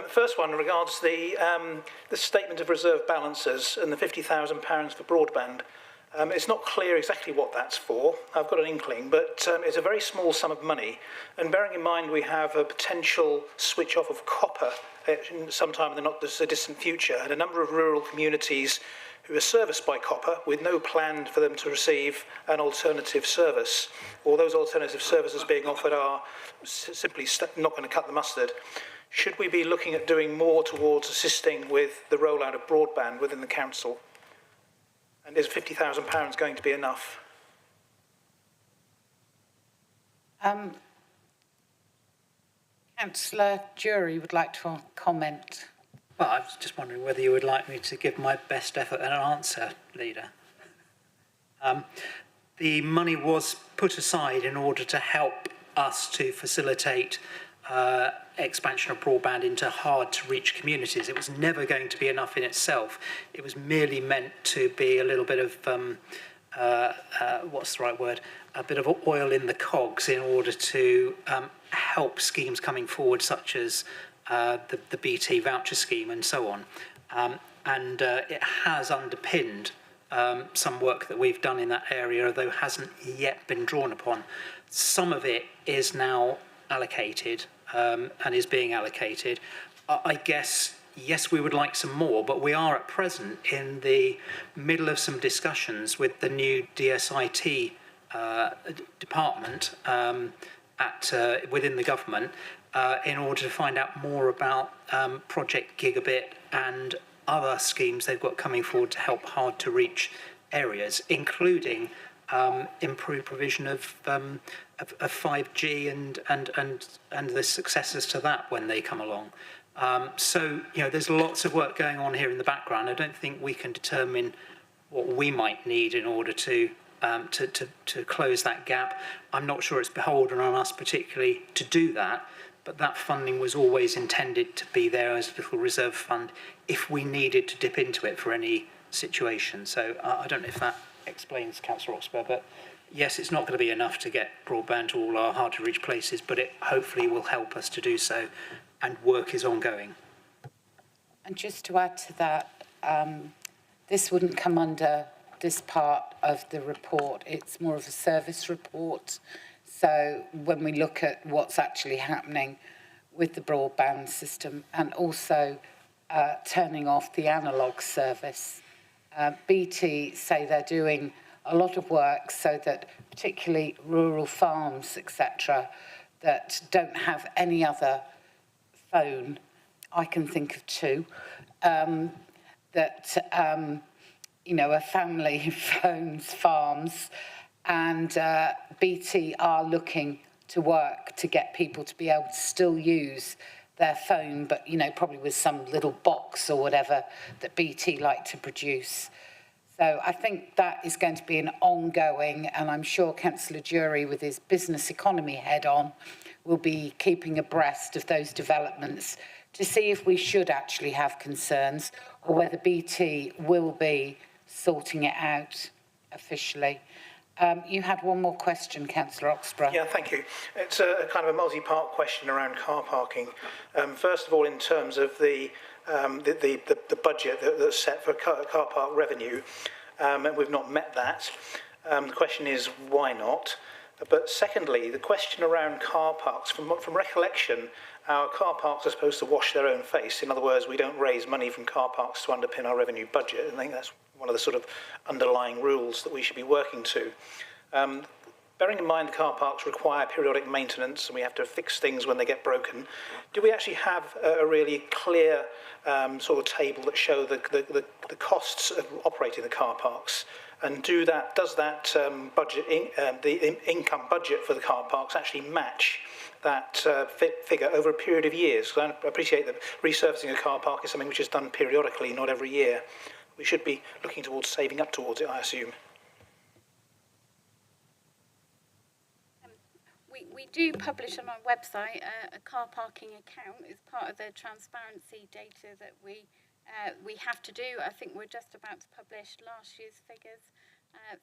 Speaker 9: First one regards the statement of reserve balances and the £50,000 for broadband. It's not clear exactly what that's for. I've got an inkling, but it's a very small sum of money. And bearing in mind we have a potential switch off of copper sometime in the not so distant future, and a number of rural communities who are serviced by copper with no plan for them to receive an alternative service, or those alternative services being offered are simply not going to cut the mustard. Should we be looking at doing more towards assisting with the rollout of broadband within the council? And is £50,000 going to be enough?
Speaker 1: Councillor Jury would like to comment.
Speaker 7: Well, I was just wondering whether you would like me to give my best effort at an answer, Leader. The money was put aside in order to help us to facilitate expansion of broadband into hard-to-reach communities. It was never going to be enough in itself. It was merely meant to be a little bit of, what's the right word? A bit of oil in the cogs in order to help schemes coming forward, such as the BT voucher scheme and so on. And it has underpinned some work that we've done in that area, although hasn't yet been drawn upon. Some of it is now allocated and is being allocated. I guess, yes, we would like some more, but we are at present in the middle of some discussions with the new DSIT department within the government in order to find out more about Project Gigabit and other schemes they've got coming forward to help hard to reach areas, including improved provision of 5G and the successors to that when they come along. So, there's lots of work going on here in the background. I don't think we can determine what we might need in order to close that gap. I'm not sure it's beholden on us particularly to do that, but that funding was always intended to be there as a little reserve fund if we needed to dip into it for any situation. So I don't know if that explains, Councillor Oxburgh, but yes, it's not going to be enough to get broadband to all our hard-to-reach places, but it hopefully will help us to do so, and work is ongoing.
Speaker 1: And just to add to that, this wouldn't come under this part of the report. It's more of a service report. So when we look at what's actually happening with the broadband system and also turning off the analogue service, BT say they're doing a lot of work so that particularly rural farms, etc., that don't have any other phone, I can think of two, a family phones farms, and BT are looking to work to get people to be able to still use their phone, but, probably with some little box or whatever that BT like to produce. So I think that is going to be an ongoing, and I'm sure Councillor Jury, with his business economy head on, will be keeping abreast of those developments to see if we should actually have concerns or whether BT will be sorting it out officially. You had one more question, Councillor Oxburgh.
Speaker 9: Yeah, thank you. It's a kind of a multi-part question around car parking. First of all, in terms of the budget that's set for car park revenue, and we've not met that. The question is, why not? But secondly, the question around car parks, from recollection, our car parks are supposed to wash their own face. In other words, we don't raise money from car parks to underpin our revenue budget. I think that's one of the sort of underlying rules that we should be working to. Bearing in mind the car parks require periodic maintenance and we have to fix things when they get broken, do we actually have a really clear sort of table that show the costs of operating the car parks? And does that budget, the income budget for the car parks actually match that figure over a period of years? Because I appreciate that resurfacing a car park is something which is done periodically, not every year. We should be looking towards saving up towards it, I assume.
Speaker 10: We do publish on our website a car parking account as part of the transparency data that we have to do. I think we're just about to publish last year's figures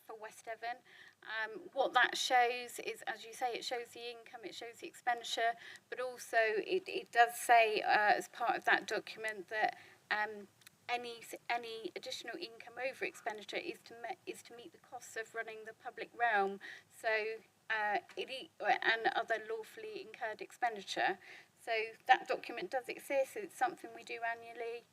Speaker 10: for West Devon. What that shows is, as you say, it shows the income, it shows the expenditure, but also it does say as part of that document that any additional income over expenditure is to meet the costs of running the public realm. So and other lawfully incurred expenditure. So that document does exist. It's something we do annually.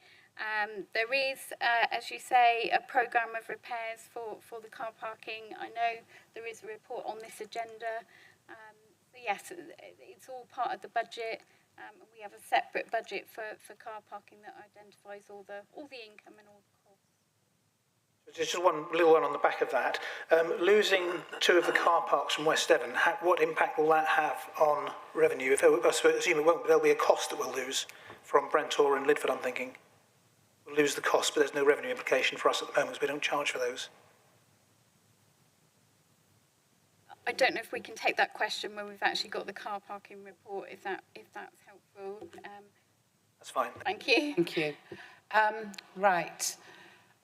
Speaker 10: There is, as you say, a programme of repairs for the car parking. I know there is a report on this agenda. So yes, it's all part of the budget. We have a separate budget for car parking that identifies all the income and all the costs.
Speaker 9: Just one little one on the back of that. Losing two of the car parks from West Devon, what impact will that have on revenue? I assume it won't, but there'll be a cost that we'll lose from Brentor and Lidford, I'm thinking. We'll lose the cost, but there's no revenue implication for us at the moment because we don't charge for those.
Speaker 10: I don't know if we can take that question when we've actually got the car parking report, if that's helpful.
Speaker 9: That's fine.
Speaker 10: Thank you.
Speaker 1: Thank you. Right.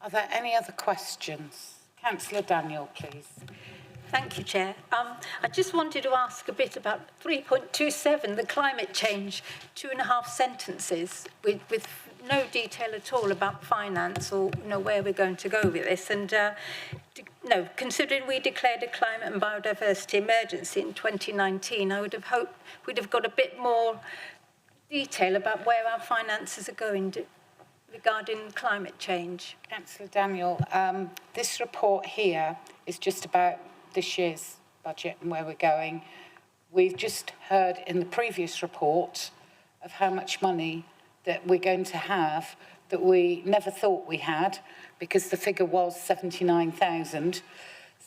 Speaker 1: Are there any other questions? Councillor Daniel, please.
Speaker 8: Thank you, Chair. I just wanted to ask a bit about 3.27, the climate change, 2.5 sentences with no detail at all about finance or where we're going to go with this. And considering we declared a climate and biodiversity emergency in 2019, I would have hoped we'd have got a bit more detail about where our finances are going regarding climate change.
Speaker 1: Councillor Daniel, this report here is just about this year's budget and where we're going. We've just heard in the previous report of how much money that we're going to have that we never thought we had, because the figure was 79,000.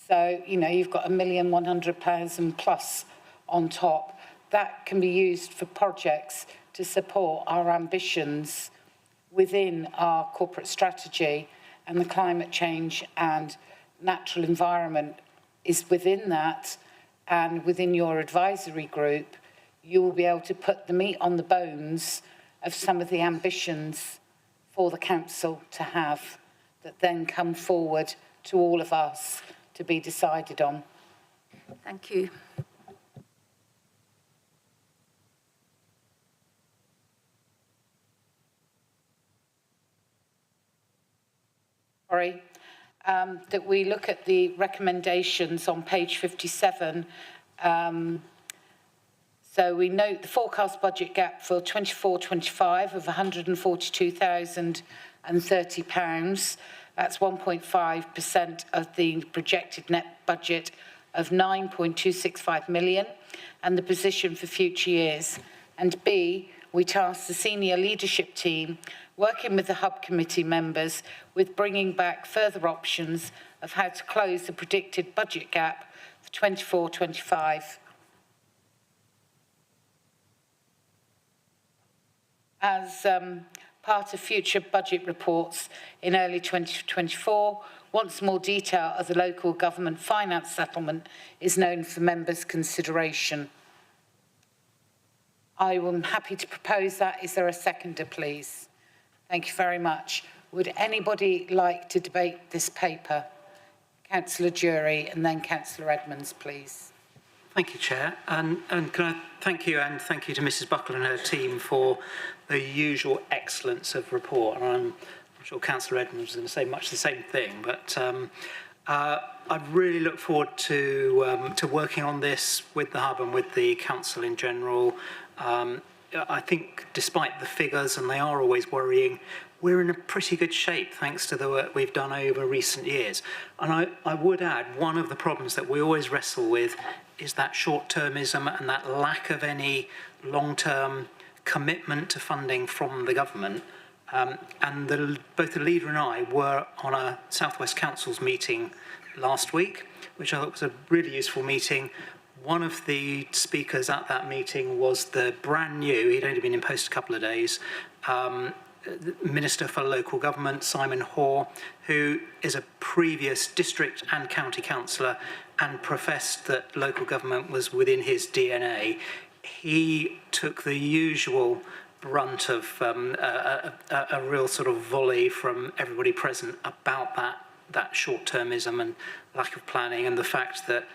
Speaker 1: So, you know, you've got £1,100,000 plus on top. That can be used for projects to support our ambitions within our corporate strategy, and the climate change and natural environment is within that. And within your advisory group, you will be able to put the meat on the bones of some of the ambitions for the council to have, that then come forward to all of us to be decided on.
Speaker 8: Thank you.
Speaker 1: Sorry, that we look at the recommendations on page 57. So we note the forecast budget gap for 24-25 of £142,030. That's 1.5% of the projected net budget of 9.265 million, and the position for future years. And B, we tasked the senior leadership team, working with the hub committee members, with bringing back further options of how to close the predicted budget gap for 24-25. As part of future budget reports in early 2024, once more detail of the local government finance settlement is known for members' consideration. I am happy to propose that. Is there a seconder, please? Thank you very much. Would anybody like to debate this paper? Councillor Jury and then Councillor Edmonds, please.
Speaker 7: Thank you, Chair. And can I thank you, and thank you to Mrs Buckle and her team for the usual excellence of report. And I'm sure Councillor Edmonds is going to say much the same thing, but I really look forward to working on this with the hub and with the council in general. I think despite the figures, and they are always worrying, we're in a pretty good shape thanks to the work we've done over recent years. And I would add, one of the problems that we always wrestle with is that short-termism and that lack of any long-term commitment to funding from the government. And both the leader and I were on a South West Council's meeting last week, which I thought was a really useful meeting. One of the speakers at that meeting was the brand new, he'd only been in post a couple of days, Minister for Local Government, Simon Hoare, who is a previous district and county councillor and professed that local government was within his DNA. He took the usual brunt of a real sort of volley from everybody present about that short-termism and lack of planning, and the fact that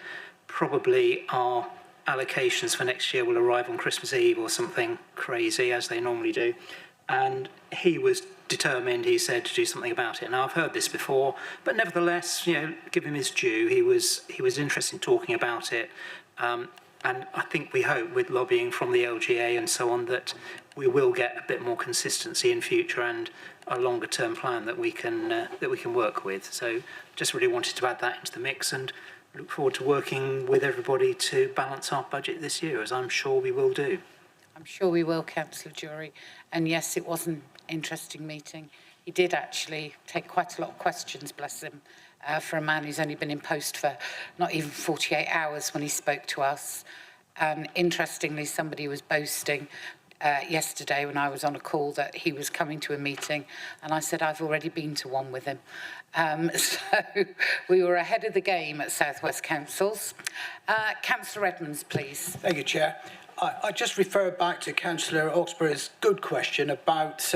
Speaker 7: probably our allocations for next year will arrive on Christmas Eve or something crazy, as they normally do. And he was determined, he said, to do something about it. Now, I've heard this before, but nevertheless, you know, give him his due. He was interested in talking about it. And I think we hope, with lobbying from the LGA and so on, that we will get a bit more consistency in future and a longer-term plan that we can work with. So, just really wanted to add that into the mix, and look forward to working with everybody to balance our budget this year, as I'm sure we will do.
Speaker 1: I'm sure we will, Councillor Jury. And yes, it was an interesting meeting. He did actually take quite a lot of questions, bless him, for a man who's only been in post for not even 48 hours when he spoke to us. And interestingly, somebody was boasting yesterday when I was on a call that he was coming to a meeting, and I said I've already been to one with him. So we were ahead of the game at South West Councils. Councillor Edmonds, please.
Speaker 4: Thank you, Chair. I just refer back to Councillor Oxborough's good question about,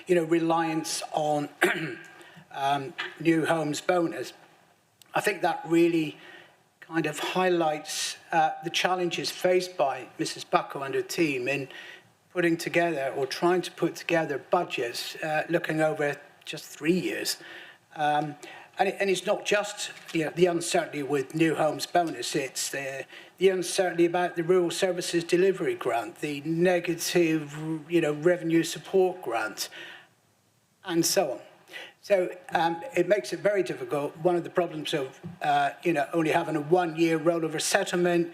Speaker 4: reliance on new homes bonus. I think that really kind of highlights the challenges faced by Mrs. Buckle and her team in putting together, or trying to put together, budgets looking over just 3 years. And it's not just the uncertainty with new homes bonus, it's the uncertainty about the rural services delivery grant, the negative revenue support grant, and so on. So it makes it very difficult. One of the problems of only having a 1 year rollover settlement,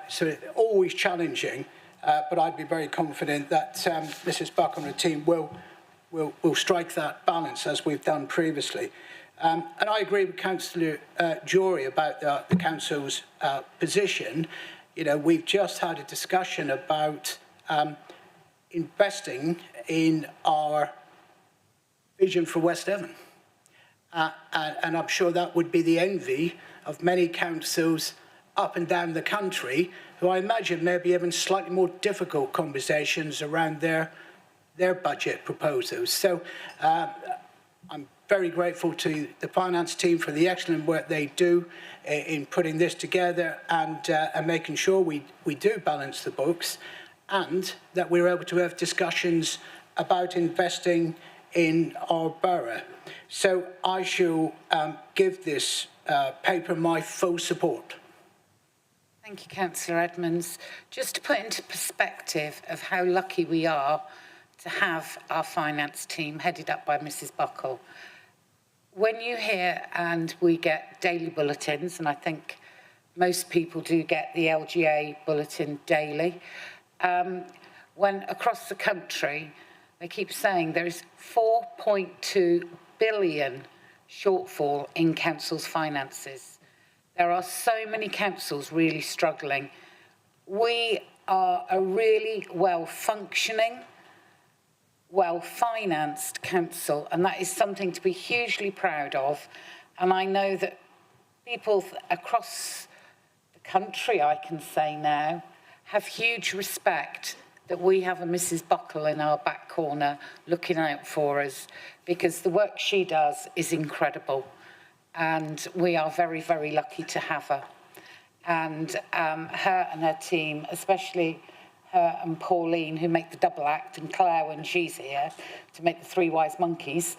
Speaker 4: so it's always challenging. But I'd be very confident that Mrs. Buck and her team will we'll strike that balance as we've done previously. And I agree with Councillor Jory about the council's position. You know, we've just had a discussion about investing in our vision for West Devon. And I'm sure that would be the envy of many councils up and down the country who I imagine may be having slightly more difficult conversations around their budget proposals. So I'm very grateful to the finance team for the excellent work they do in putting this together and making sure we do balance the books, and that we're able to have discussions about investing in our borough. So I shall give this paper my full support.
Speaker 1: Thank you, Councillor Edmonds. Just to put into perspective of how lucky we are to have our finance team headed up by Mrs. Buckle. When you hear, and we get daily bulletins, and I think most people do get the LGA bulletin daily, when across the country, they keep saying there is 4.2 billion shortfall in councils' finances. There are so many councils really struggling. We are a really well-functioning, well-financed council, and that is something to be hugely proud of. And I know that people across the country, I can say now, have huge respect that we have a Mrs. Buckle in our back corner looking out for us, because the work she does is incredible. And we are very, very lucky to have her. And her and her team, especially her and Pauline, who make the double act, and Claire when she's here to make the three wise monkeys,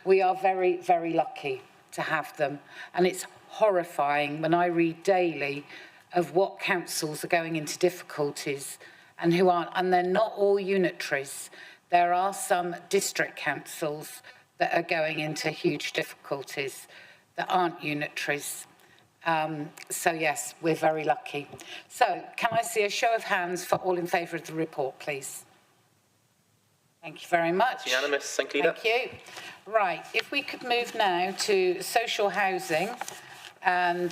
Speaker 1: we are very, very lucky to have them. And it's horrifying when I read daily of what councils are going into difficulties and who aren't. And they're not all unitaries. There are some district councils that are going into huge difficulties that aren't unitaries. So yes, we're very lucky. So can I see a show of hands for all in favour of the report, please? Thank you very much.
Speaker 2: It's unanimous. Thank you, Leader.
Speaker 1: Thank you. Right, if we could move now to social housing and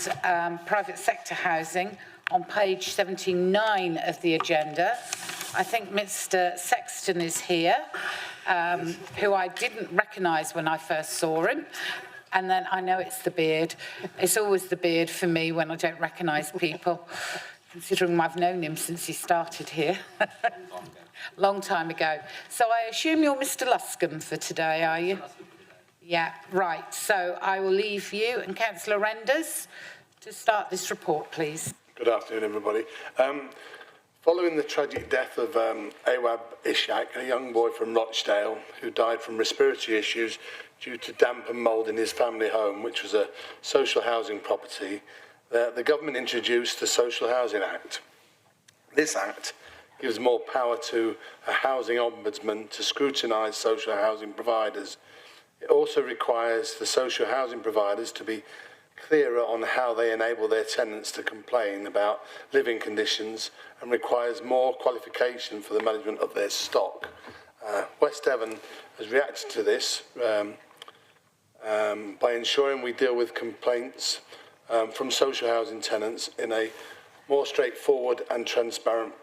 Speaker 1: private sector housing on page 79 of the agenda. I think Mr. Sexton is here, who I didn't recognise when I first saw him. And then I know it's the beard. It's always the beard for me when I don't recognise people, considering I've known him since he started here. Long time ago. So I assume you're Mr. Luscombe for today, are you? Yeah, right. So I will leave you and Councillor Renders to start this report, please.
Speaker 11: Good afternoon, everybody. Following the tragic death of Awab Ishak, a young boy from Rochdale who died from respiratory issues due to damp and mould in his family home, which was a social housing property, the government introduced the Social Housing Act. This act gives more power to a housing ombudsman to scrutinise social housing providers. It also requires the social housing providers to be clearer on how they enable their tenants to complain about living conditions, and requires more qualification for the management of their stock. West Devon has reacted to this by ensuring we deal with complaints from social housing tenants in a more straightforward and transparent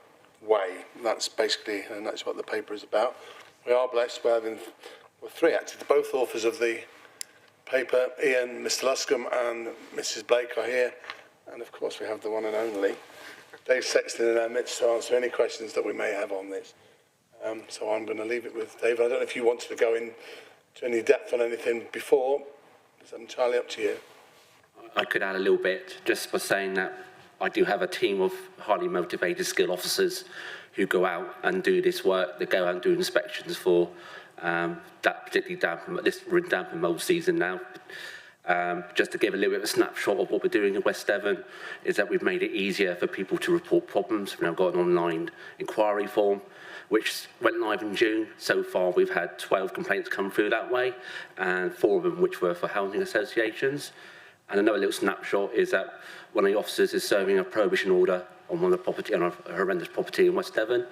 Speaker 11: way. That's basically, and that's what the paper is about. We are blessed by having three actually, both authors of the paper, Ian, Mr. Luscombe and Mrs. Blake are here, and of course we have the one and only Dave Sexton in our midst to answer any questions that we may have on this. So I'm going to leave it with Dave. I don't know if you wanted to go into any depth on anything before. It's entirely up to you.
Speaker 12: I could add a little bit just by saying that I do have a team of highly motivated skilled officers who go out and do this work. They go out and do inspections for that particularly we're in damp and mould season now. Just to give a little bit of a snapshot of what we're doing in West Devon is that we've made it easier for people to report problems. We've now got an online inquiry form which went live in June. So far we've had 12 complaints come through that way, and 4 of them which were for housing associations. And another little snapshot is that one of the officers is serving a prohibition order on one of the property, on a horrendous property in West Devon.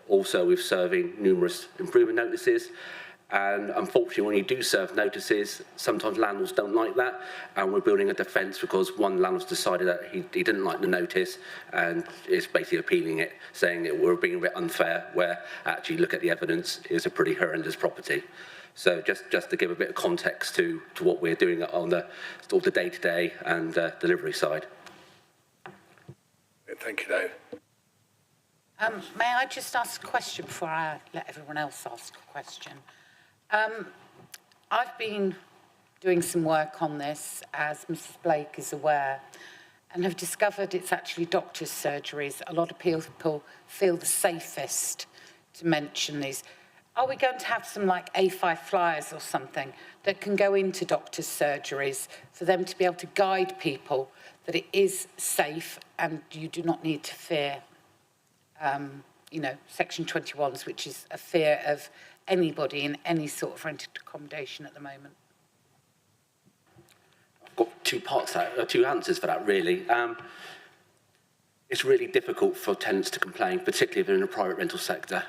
Speaker 12: Also, we're serving numerous improvement notices. And unfortunately, when you do serve notices, sometimes landlords don't like that. And we're building a defence because one landlord's decided that he didn't like the notice and is basically appealing it, saying that we're being a bit unfair, where actually look at the evidence, it's a pretty horrendous property. So just to give a bit of context to what we're doing on the sort of the day-to-day and delivery side.
Speaker 11: Thank you, Dave.
Speaker 1: May I just ask a question before I let everyone else ask a question? I've been doing some work on this, as Mrs. Blake is aware, and have discovered it's actually doctors' surgeries. A lot of people feel the safest to mention these. Are we going to have some like A5 flyers or something that can go into doctors' surgeries for them to be able to guide people that it is safe and you do not need to fear, you know, Section 21s, which is a fear of anybody in any sort of rented accommodation at the moment?
Speaker 12: I've got two answers for that, really. It's really difficult for tenants to complain, particularly if they're in the private rental sector.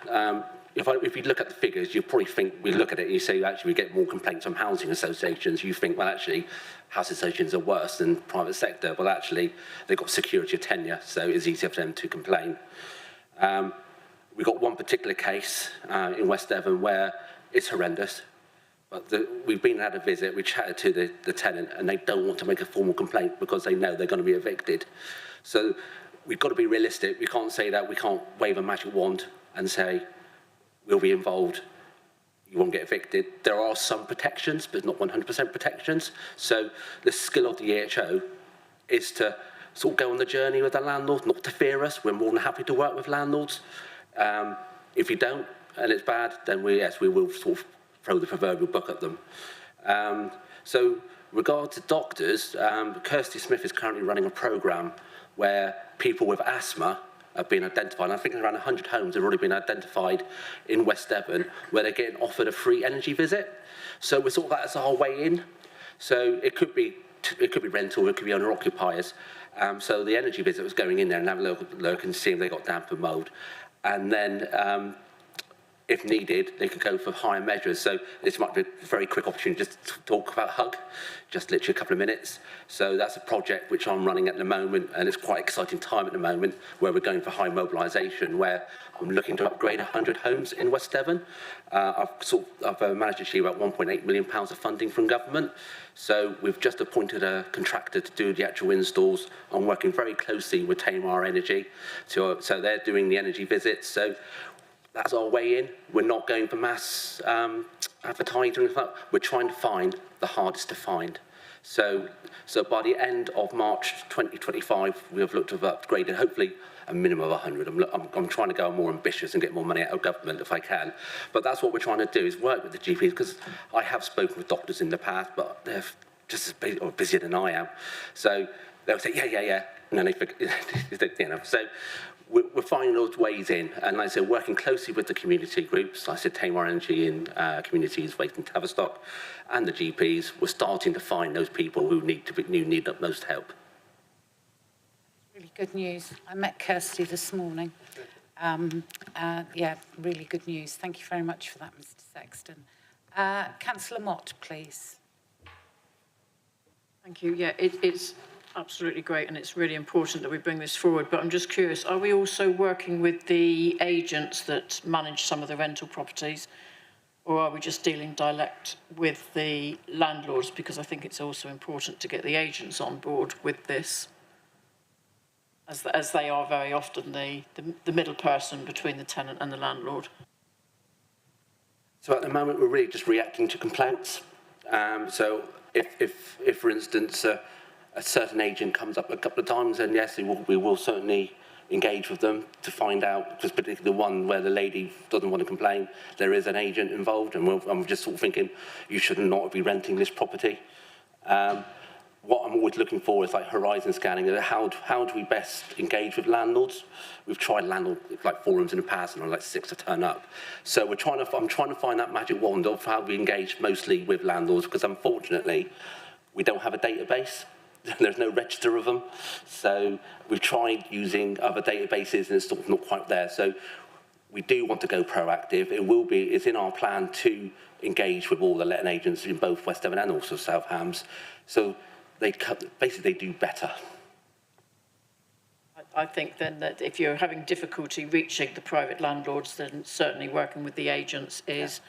Speaker 12: If you look at the figures, you probably think, we look at it and you say, actually, we get more complaints from housing associations. You think, well, actually, housing associations are worse than private sector. Well, actually, they've got security of tenure, so it's easier for them to complain. We've got one particular case in West Devon where it's horrendous. But we've been at a visit, we chatted to the tenant, and they don't want to make a formal complaint because they know they're going to be evicted. So we've got to be realistic. We can't say that we can't wave a magic wand and say, we'll be involved, you won't get evicted. There are some protections, but not 100% protections. So the skill of the EHO is to sort of go on the journey with the landlord, not to fear us. We're more than happy to work with landlords. If you don't, and it's bad, then we will sort of throw the proverbial book at them. So regard to doctors, Kirsty Smith is currently running a programme where people with asthma have been identified. I think around 100 homes have already been identified in West Devon where they're getting offered a free energy visit. So we thought that's our way in. So it could be rental, it could be owner occupiers. So the energy visit was going in there and have a look and see if they got damp and mould. And then, if needed, they could go for higher measures. So this might be a very quick opportunity just to talk about HUG, just literally a couple of minutes. So that's a project which I'm running at the moment, and it's quite an exciting time at the moment, where we're going for high mobilisation, where I'm looking to upgrade 100 homes in West Devon. I've managed to achieve about £1.8 million of funding from government. So we've just appointed a contractor to do the actual installs. I'm working very closely with Tamar Energy. So they're doing the energy visits. So that's our way in. We're not going for mass advertising. We're trying to find the hardest to find. So by the end of March 2025, we have looked to have upgraded, hopefully, a minimum of 100. I'm trying to go more ambitious and get more money out of government if I can. But that's what we're trying to do, is work with the GPs, because I have spoken with doctors in the past, but they're just as busy, or busier than I am. So they'll say, yeah, and then they forget, you know. So we're finding those ways in, and like I said, working closely with the community groups. Like I said, Tamar Energy in communities, Waste and Tavistock, and the GPs. We're starting to find those people who need the most help.
Speaker 1: Really good news. I met Kirsty this morning. Yeah, really good news. Thank you very much for that, Mr. Sexton. Councillor Mott, please.
Speaker 6: Thank you. Yeah, it's absolutely great, and it's really important that we bring this forward. But I'm just curious, are we also working with the agents that manage some of the rental properties, or are we just dealing direct with the landlords? Because I think it's also important to get the agents on board with this, as they are very often the middle person between the tenant and the landlord.
Speaker 12: So at the moment, we're really just reacting to complaints. So if for instance, a certain agent comes up a couple of times, then yes, we will certainly engage with them to find out, because particularly the one where the lady doesn't want to complain, there is an agent involved, and I'm just sort of thinking, you should not be renting this property. What I'm always looking for is like horizon scanning. How do we best engage with landlords? We've tried landlord like forums in the past, and I'm like 6 to turn up. So I'm trying to find that magic wand of how we engage mostly with landlords, because unfortunately we don't have a database. there's no register of them. So we've tried using other databases and it's sort of not quite there. So we do want to go proactive. It's in our plan to engage with all the letting agents in both West Devon and also South Hams. So basically they do better.
Speaker 6: I think then that if you're having difficulty reaching the private landlords, then certainly working with the agents is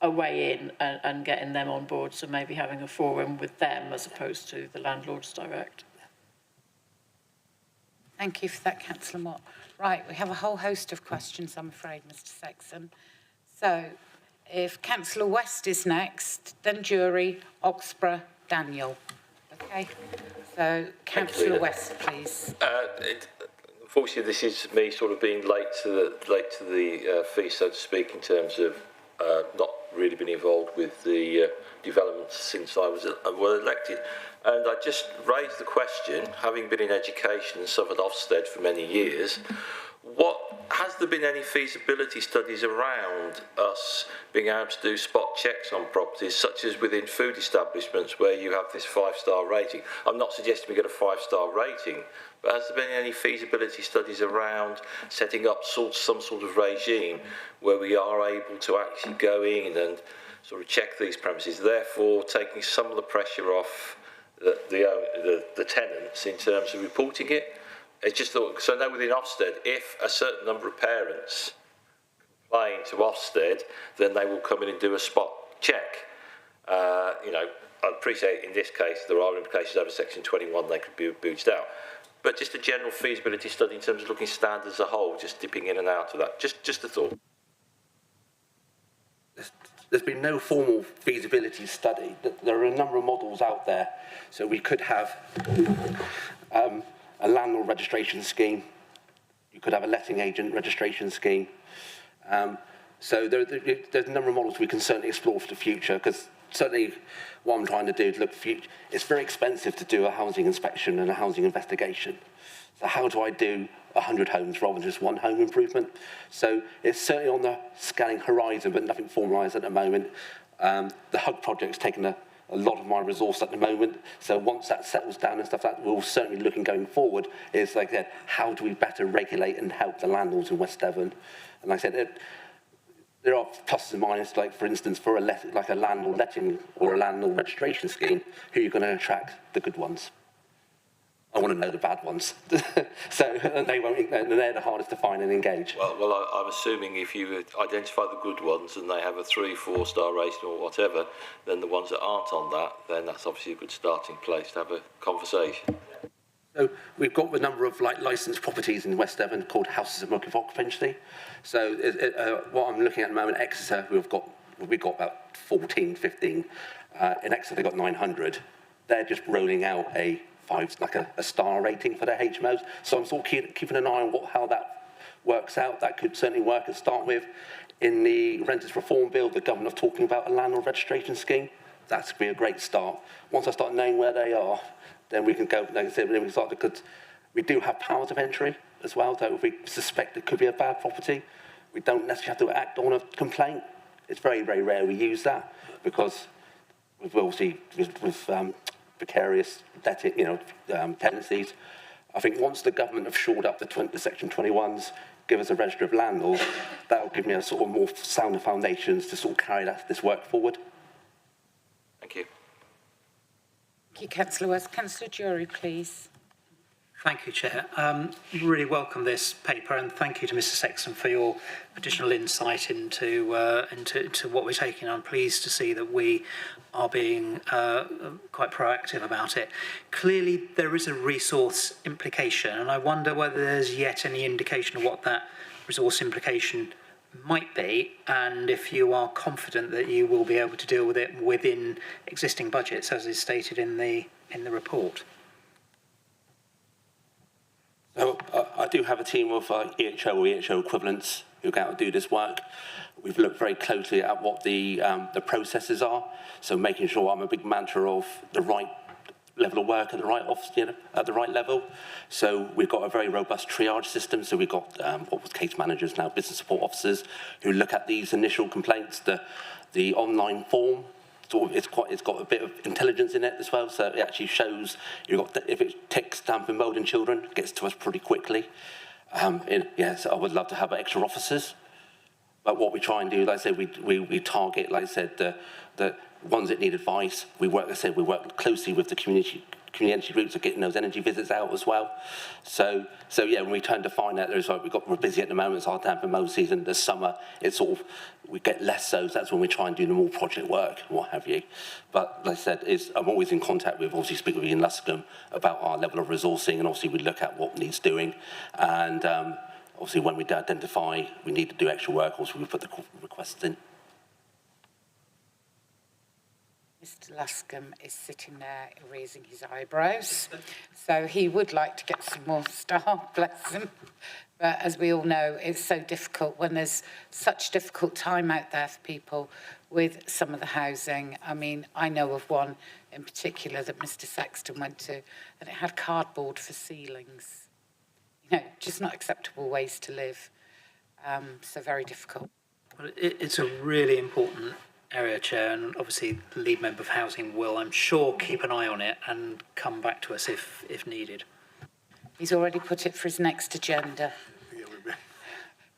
Speaker 6: a way in and getting them on board. So maybe having a forum with them as opposed to the landlords direct.
Speaker 1: Thank you for that, Councillor Mott. Right, we have a whole host of questions, I'm afraid, Mr Sexton. So, if Councillor West is next, then Jury, Oxborough, Daniel. Okay, so Councillor West, please.
Speaker 13: Unfortunately, this is me sort of being late to the feast, so to speak, in terms of not really been involved with the developments since I was elected. And I just raised the question, having been in education and suffered Ofsted for many years, has there been any feasibility studies around us being able to do spot checks on properties, such as within food establishments where you have this 5-star rating? I'm not suggesting we get a 5-star rating, but has there been any feasibility studies around setting up some sort of regime where we are able to actually go in and sort of check these premises, therefore taking some of the pressure off the tenants in terms of reporting it? It's just thought, so now within Ofsted, if a certain number of parents complain to Ofsted, then they will come in and do a spot check. You know, I appreciate in this case there are implications over Section 21, they could be booged out. But just a general feasibility study in terms of looking standards as a whole, just dipping in and out of that. Just a thought.
Speaker 12: There's been no formal feasibility study. There are a number of models out there. So we could have a landlord registration scheme. You could have a letting agent registration scheme. So there's a number of models we can certainly explore for the future, because certainly what I'm trying to do is look for future. It's very expensive to do a housing inspection and a housing investigation. So how do I do 100 homes rather than just one home improvement? So it's certainly on the scanning horizon, but nothing formalised at the moment. The HUG project's taken a lot of my resource at the moment. So once that settles down and stuff like that, we'll certainly looking going forward is, like I said, how do we better regulate and help the landlords in West Devon? And like I said, there are pluses and minuses, like for instance, for a landlord letting or a landlord registration scheme, who are you going to attract? The good ones. I want to know the bad ones. So they're the hardest to find and engage.
Speaker 13: Well, I'm assuming if you identify the good ones and they have a 3-4 star rating or whatever, then the ones that aren't on that, then that's obviously a good starting place to have a conversation.
Speaker 12: So we've got a number of licensed properties in West Devon called houses of occupancy. So what I'm looking at the moment, Exeter, we've got about 14, 15. In Exeter, they've got 900. They're just rolling out a star rating for their HMOs. So I'm sort of keeping an eye on how that works out. That could certainly work to start with. In the Renters Reform Bill, the government are talking about a landlord registration scheme. That could be a great start. Once I start knowing where they are, then we can go, like I said, we can start, because we do have powers of entry as well. So if we suspect it could be a bad property, we don't necessarily have to act on a complaint. It's very, very rare we use that, because we've obviously with precarious tenancies. I think once the government have shored up the Section 21s, give us a register of landlords, that will give me a sort of more sounder foundations to sort of carry this work forward.
Speaker 13: Thank you.
Speaker 1: Thank you, Councillor West. Councillor Jury, please.
Speaker 7: Thank you, Chair. Really welcome this paper, and thank you to Mr Sexton for your additional insight into what we're taking. I'm pleased to see that we are being quite proactive about it. Clearly, there is a resource implication, and I wonder whether there's yet any indication of what that resource implication might be, and if you are confident that you will be able to deal with it within existing budgets, as is stated in the report.
Speaker 12: So I do have a team of EHO or EHO equivalents who go out and do this work. We've looked very closely at what the processes are, so making sure I'm a big mantra of the right level of work at the right office, at the right level. So we've got a very robust triage system. So we've got what was case managers, now business support officers, who look at these initial complaints, the online form, sort of it's got a bit of intelligence in it as well. So it actually shows if it ticks, damp and mould in children, it gets to us pretty quickly. So I would love to have extra officers. But what we try and do, like I said, we target, like I said, the ones that need advice. We work closely with the community groups of getting those energy visits out as well. So yeah, when we tend to find out we're busy at the moment, it's our damp and mold season. This summer, it's sort of, we get less so that's when we try and do the more project work and what have you. But like I said, I'm always in contact with, obviously speak with Ian Luscombe about our level of resourcing, and obviously we look at what needs doing. And obviously when we identify we need to do extra work, also we put the requests in.
Speaker 1: Mr. Luscombe is sitting there raising his eyebrows, so he would like to get some more staff, bless him. But as we all know, it's so difficult when there's such difficult time out there for people with some of the housing. I mean, I know of one in particular that Mr. Sexton went to, and it had cardboard for ceilings. You know, just not acceptable ways to live. So very difficult.
Speaker 7: Well, it's a really important area, Chair, and obviously the lead member of housing will, I'm sure, keep an eye on it and come back to us if needed.
Speaker 1: He's already put it for his next agenda,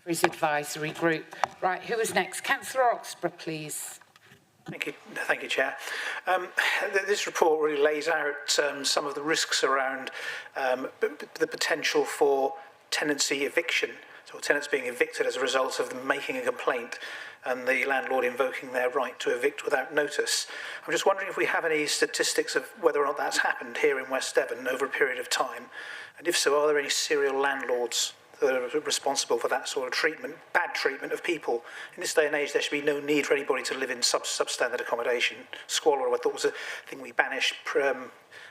Speaker 1: for his advisory group. Right, who is next? Councillor Oxborough, please.
Speaker 9: Thank you, Chair. This report really lays out some of the risks around the potential for tenancy eviction, so tenants being evicted as a result of them making a complaint and the landlord invoking their right to evict without notice. I'm just wondering if we have any statistics of whether or not that's happened here in West Devon over a period of time, and if so, are there any serial landlords that are responsible for that sort of treatment, bad treatment of people? In this day and age, there should be no need for anybody to live in substandard accommodation. Squalor, I thought, was a thing we banished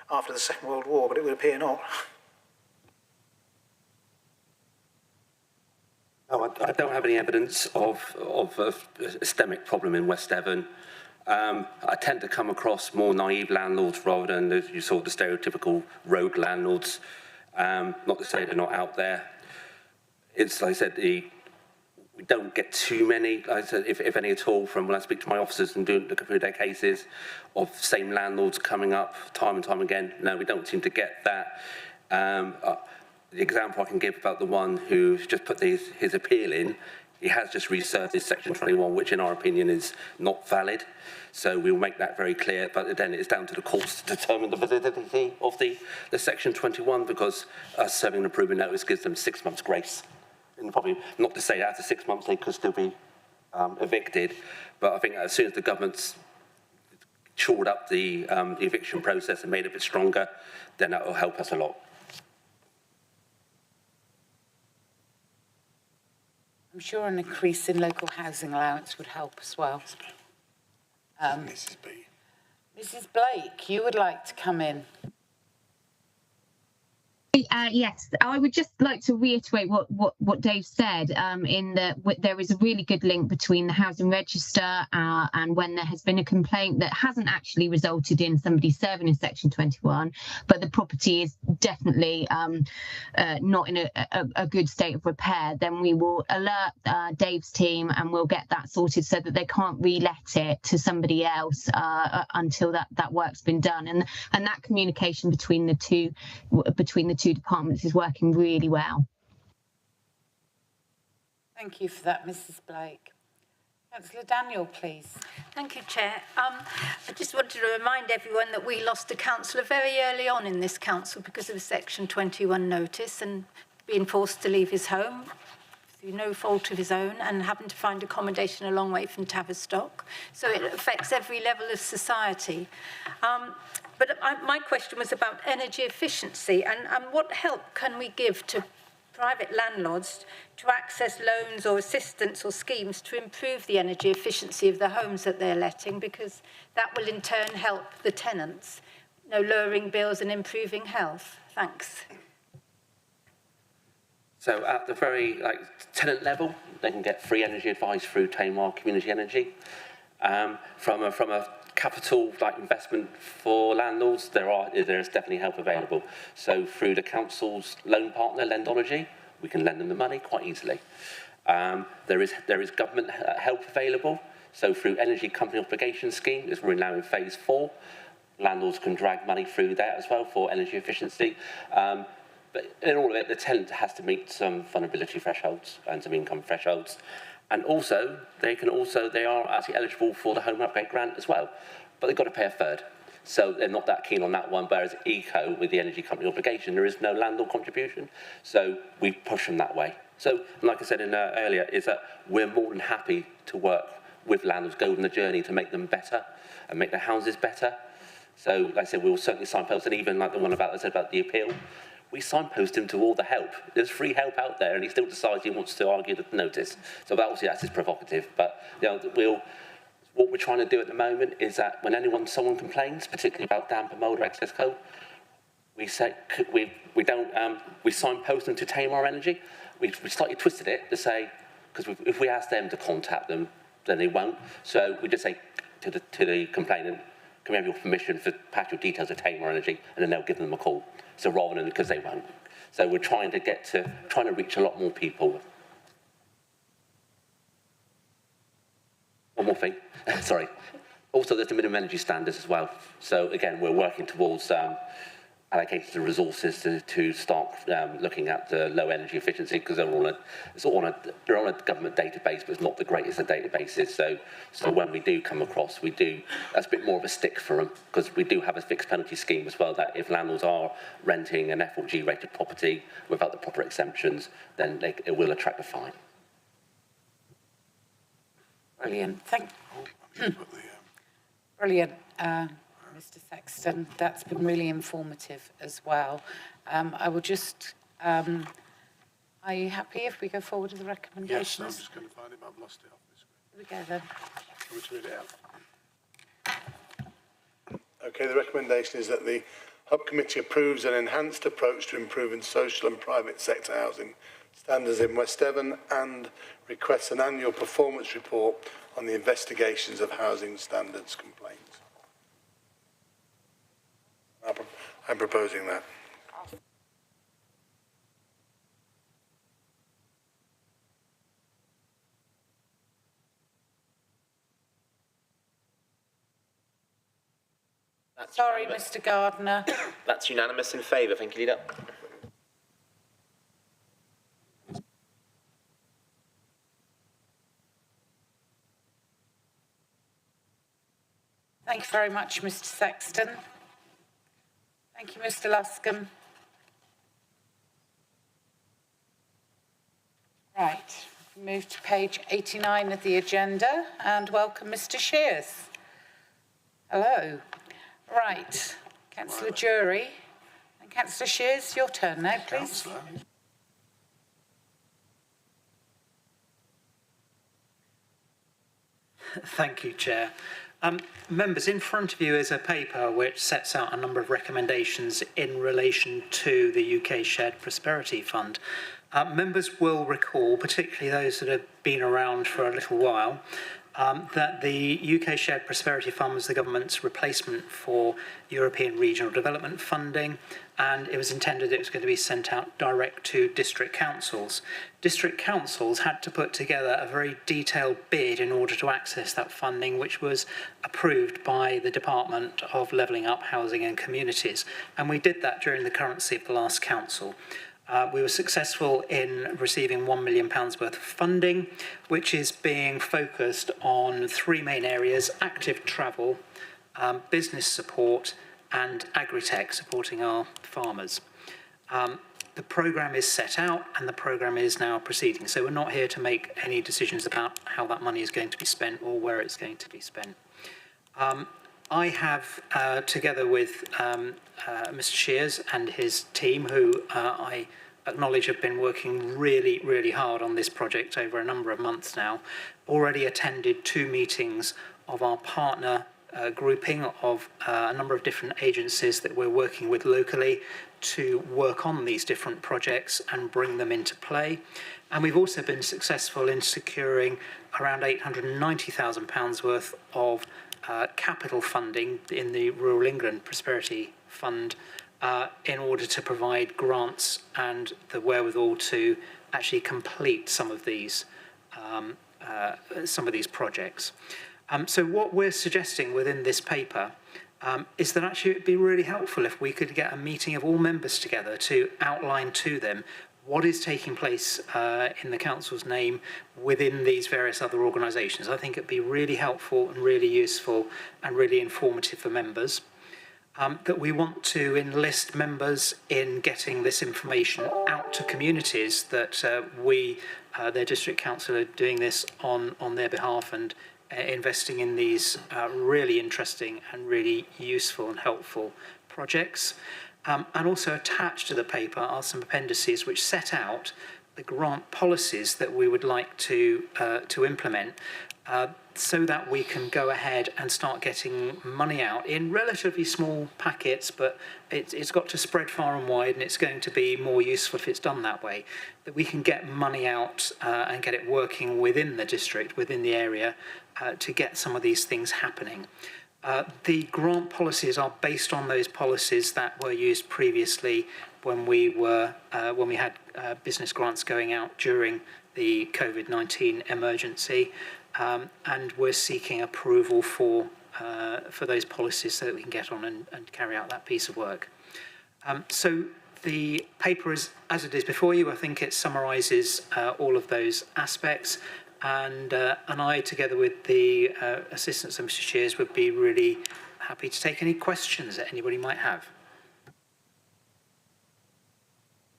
Speaker 9: after the Second World War, but it would appear not.
Speaker 12: No, I don't have any evidence of a systemic problem in West Devon. I tend to come across more naive landlords rather than the stereotypical rogue landlords. Not to say they're not out there. It's, like I said, we don't get too many, like I said, if any at all, from when I speak to my officers and look through their cases of same landlords coming up time and time again. No, we don't seem to get that. The example I can give about the one who's just put his appeal in, he has just reserved his Section 21, which in our opinion is not valid. So we'll make that very clear, but then it's down to the courts to determine the validity of the Section 21, because serving an improvement notice gives them 6 months grace. And probably not to say after 6 months they could still be evicted, but I think as soon as the government's shored up the eviction process and made it a bit stronger, then that will help us a lot.
Speaker 1: I'm sure an increase in local housing allowance would help as well. Mrs. Blake, you would like to come in.
Speaker 14: Yes, I would just like to reiterate what Dave said, in that there is a really good link between the housing register and when there has been a complaint that hasn't actually resulted in somebody serving in Section 21, but the property is definitely not in a good state of repair, then we will alert Dave's team and we'll get that sorted so that they can't re-let it to somebody else until that work's been done. And that communication between the two departments is working really well.
Speaker 1: Thank you for that, Mrs. Blake. Councillor Daniel, please.
Speaker 8: Thank you, Chair. I just wanted to remind everyone that we lost a councillor very early on in this council because of a Section 21 notice and being forced to leave his home through no fault of his own and having to find accommodation a long way from Tavistock. So it affects every level of society. But my question was about energy efficiency and what help can we give to private landlords to access loans or assistance or schemes to improve the energy efficiency of the homes that they're letting, because that will in turn help the tenants, lowering bills and improving health. Thanks.
Speaker 12: So at the very tenant level, they can get free energy advice through Tamar Community Energy. From a capital investment for landlords, there is definitely help available. So through the council's loan partner, Lendology, we can lend them the money quite easily. There is government help available. So through energy company obligation scheme, as we're now in phase 4, landlords can drag money through that as well for energy efficiency. But in all of it, the tenant has to meet some vulnerability thresholds and some income thresholds. And also, they are actually eligible for the home upgrade grant as well, but they've got to pay a third. So they're not that keen on that one, whereas eco, with the energy company obligation, there is no landlord contribution. So we push them that way. So, like I said earlier, is that we're more than happy to work with landlords, go on the journey to make them better and make their houses better. So, like I said, we'll certainly signpost, and even like the one I said about the appeal, we signpost him to all the help. There's free help out there, and he still decides he wants to argue the notice. So obviously that's his prerogative. But what we're trying to do at the moment is that when someone complains, particularly about damp and mould or excess cold, we signpost them to Tamar Energy. We slightly twisted it to say, because if we ask them to contact them, then they won't. So we just say to the complainant, can we have your permission to pass your details to Tamar Energy, and then they'll give them a call. So rather than, because they won't. So we're trying to reach a lot more people. One more thing, sorry. Also, there's the minimum energy standards as well. So again, we're working towards allocating the resources to start looking at the low energy efficiency, because they're on a government database, but it's not the greatest of databases. So when we do come across, that's a bit more of a stick for them, because we do have a fixed penalty scheme as well, that if landlords are renting an F or G rated property without the proper exemptions, then it will attract a fine.
Speaker 1: Brilliant. Brilliant. Mr. Sexton, that's been really informative as well. I will just, are you happy if we go forward with the recommendations?
Speaker 11: Yes, I'm just going to find it, but I've lost it off the screen.
Speaker 1: Here we go then.
Speaker 11: Shall we read it out? Okay, the recommendation is that the Hub Committee approves an enhanced approach to improving social and private sector housing standards in West Devon and requests an annual performance report on the investigations of housing standards complaints. I'm proposing that.
Speaker 1: Sorry, Mr. Gardner.
Speaker 2: That's unanimous in favour. Thank you, Leader.
Speaker 1: Thank you very much, Mr. Sexton. Thank you, Mr. Luscombe. Right, move to page 89 of the agenda and welcome Mr. Shears. Hello. Right, Councillor Jury and Councillor Shears, your turn now, please.
Speaker 7: Thank you, Chair. Members, in front of you is a paper which sets out a number of recommendations in relation to the UK Shared Prosperity Fund. Members will recall, particularly those that have been around for a little while, that the UK Shared Prosperity Fund was the government's replacement for European Regional Development Funding, and it was intended it was going to be sent out direct to district councils. District councils had to put together a very detailed bid in order to access that funding, which was approved by the Department of Levelling Up, Housing and Communities, and we did that during the currency of the last council. We were successful in receiving £1 million worth of funding, which is being focused on three main areas: active travel, business support, and agri-tech, supporting our farmers. The programme is set out and the programme is now proceeding, so we're not here to make any decisions about how that money is going to be spent or where it's going to be spent. I have, together with Mr. Shears and his team, who I acknowledge have been working really, really hard on this project over a number of months now, already attended 2 meetings of our partner grouping of a number of different agencies that we're working with locally to work on these different projects and bring them into play. And we've also been successful in securing around £890,000 worth of capital funding in the Rural England Prosperity Fund in order to provide grants and the wherewithal to actually complete some of these some of these projects. So what we're suggesting within this paper is that actually it'd be really helpful if we could get a meeting of all members together to outline to them what is taking place in the council's name within these various other organisations. I think it'd be really helpful and really useful and really informative for members. That we want to enlist members in getting this information out to communities, that their district council, are doing this on their behalf and investing in these really interesting and really useful and helpful projects. And also attached to the paper are some appendices which set out the grant policies that we would like to implement, so that we can go ahead and start getting money out in relatively small packets, but it's got to spread far and wide, and it's going to be more useful if it's done that way, that we can get money out and get it working within the district, within the area, to get some of these things happening. The grant policies are based on those policies that were used previously when we had business grants going out during the COVID-19 emergency. And we're seeking approval for those policies so that we can get on and carry out that piece of work. So the paper is, as it is before you, I think it summarises all of those aspects, and I, together with the assistants of Mr. Shears, would be really happy to take any questions that anybody might have.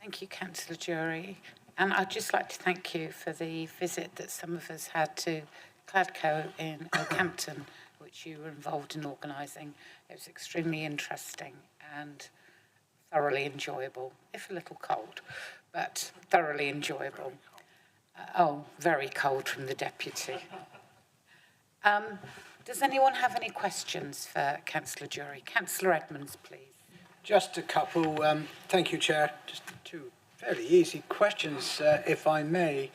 Speaker 1: Thank you, Councillor Jury. And I'd just like to thank you for the visit that some of us had to Cladco in Oakhampton, which you were involved in organising. It was extremely interesting and thoroughly enjoyable, if a little cold, but thoroughly enjoyable. Very cold from the deputy. Does anyone have any questions for Councillor Jury? Councillor Edmonds, please.
Speaker 4: Just a couple. Thank you, Chair. Just two fairly easy questions, if I may.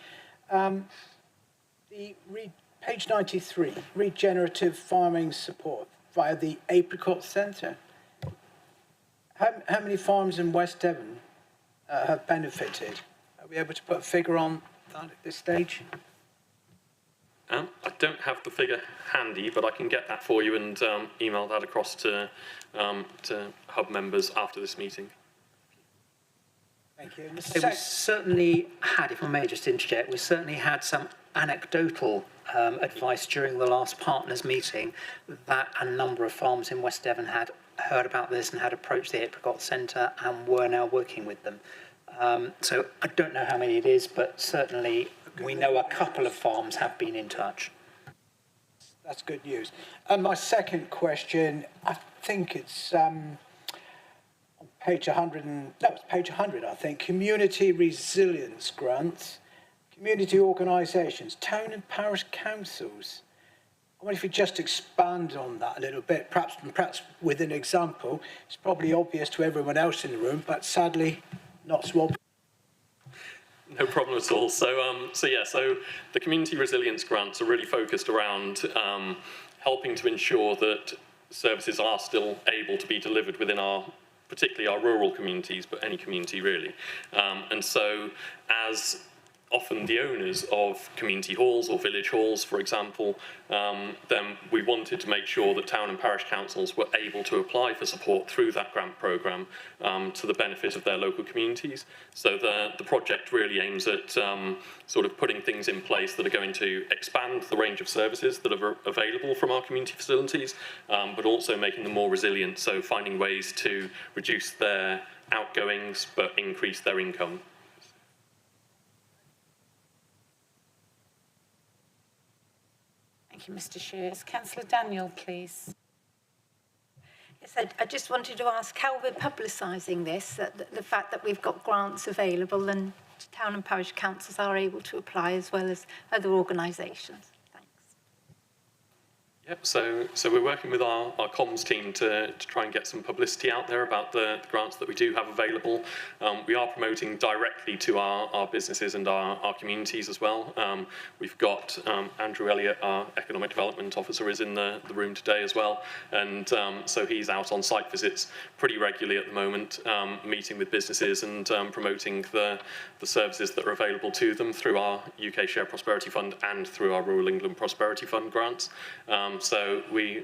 Speaker 4: Page 93, regenerative farming support via the Apricot Centre. How many farms in West Devon have benefited? Are we able to put a figure on that at this stage?
Speaker 15: I don't have the figure handy, but I can get that for you and email that across to Hub members after this meeting.
Speaker 4: Thank you.
Speaker 7: So we certainly had, if I may just interject, we certainly had some anecdotal advice during the last partners meeting that a number of farms in West Devon had heard about this and had approached the Apricot Centre and were now working with them. So I don't know how many it is, but certainly we know a couple of farms have been in touch.
Speaker 4: That's good news. And my second question, I think it's on page 100, it's page 100, I think, community resilience grants, community organisations, town and parish councils. I wonder if you just expand on that a little bit, perhaps with an example. It's probably obvious to everyone else in the room, but sadly not so obvious.
Speaker 15: No problem at all. So the community resilience grants are really focused around helping to ensure that services are still able to be delivered within particularly our rural communities, but any community really. And so as often the owners of community halls or village halls, for example, then we wanted to make sure that town and parish councils were able to apply for support through that grant programme to the benefit of their local communities. So the project really aims at sort of putting things in place that are going to expand the range of services that are available from our community facilities, but also making them more resilient, so finding ways to reduce their outgoings but increase their income.
Speaker 1: Thank you, Mr. Shears. Councillor Daniel, please.
Speaker 8: Yes, I just wanted to ask how we're publicising this, the fact that we've got grants available and town and parish councils are able to apply as well as other organisations. Thanks.
Speaker 15: Yep, so we're working with our comms team to try and get some publicity out there about the grants that we do have available. We are promoting directly to our businesses and our communities as well. We've got Andrew Elliott, our Economic Development Officer, is in the room today as well. And so he's out on site visits pretty regularly at the moment, meeting with businesses and promoting the services that are available to them through our UK Share Prosperity Fund and through our Rural England Prosperity Fund grants. So we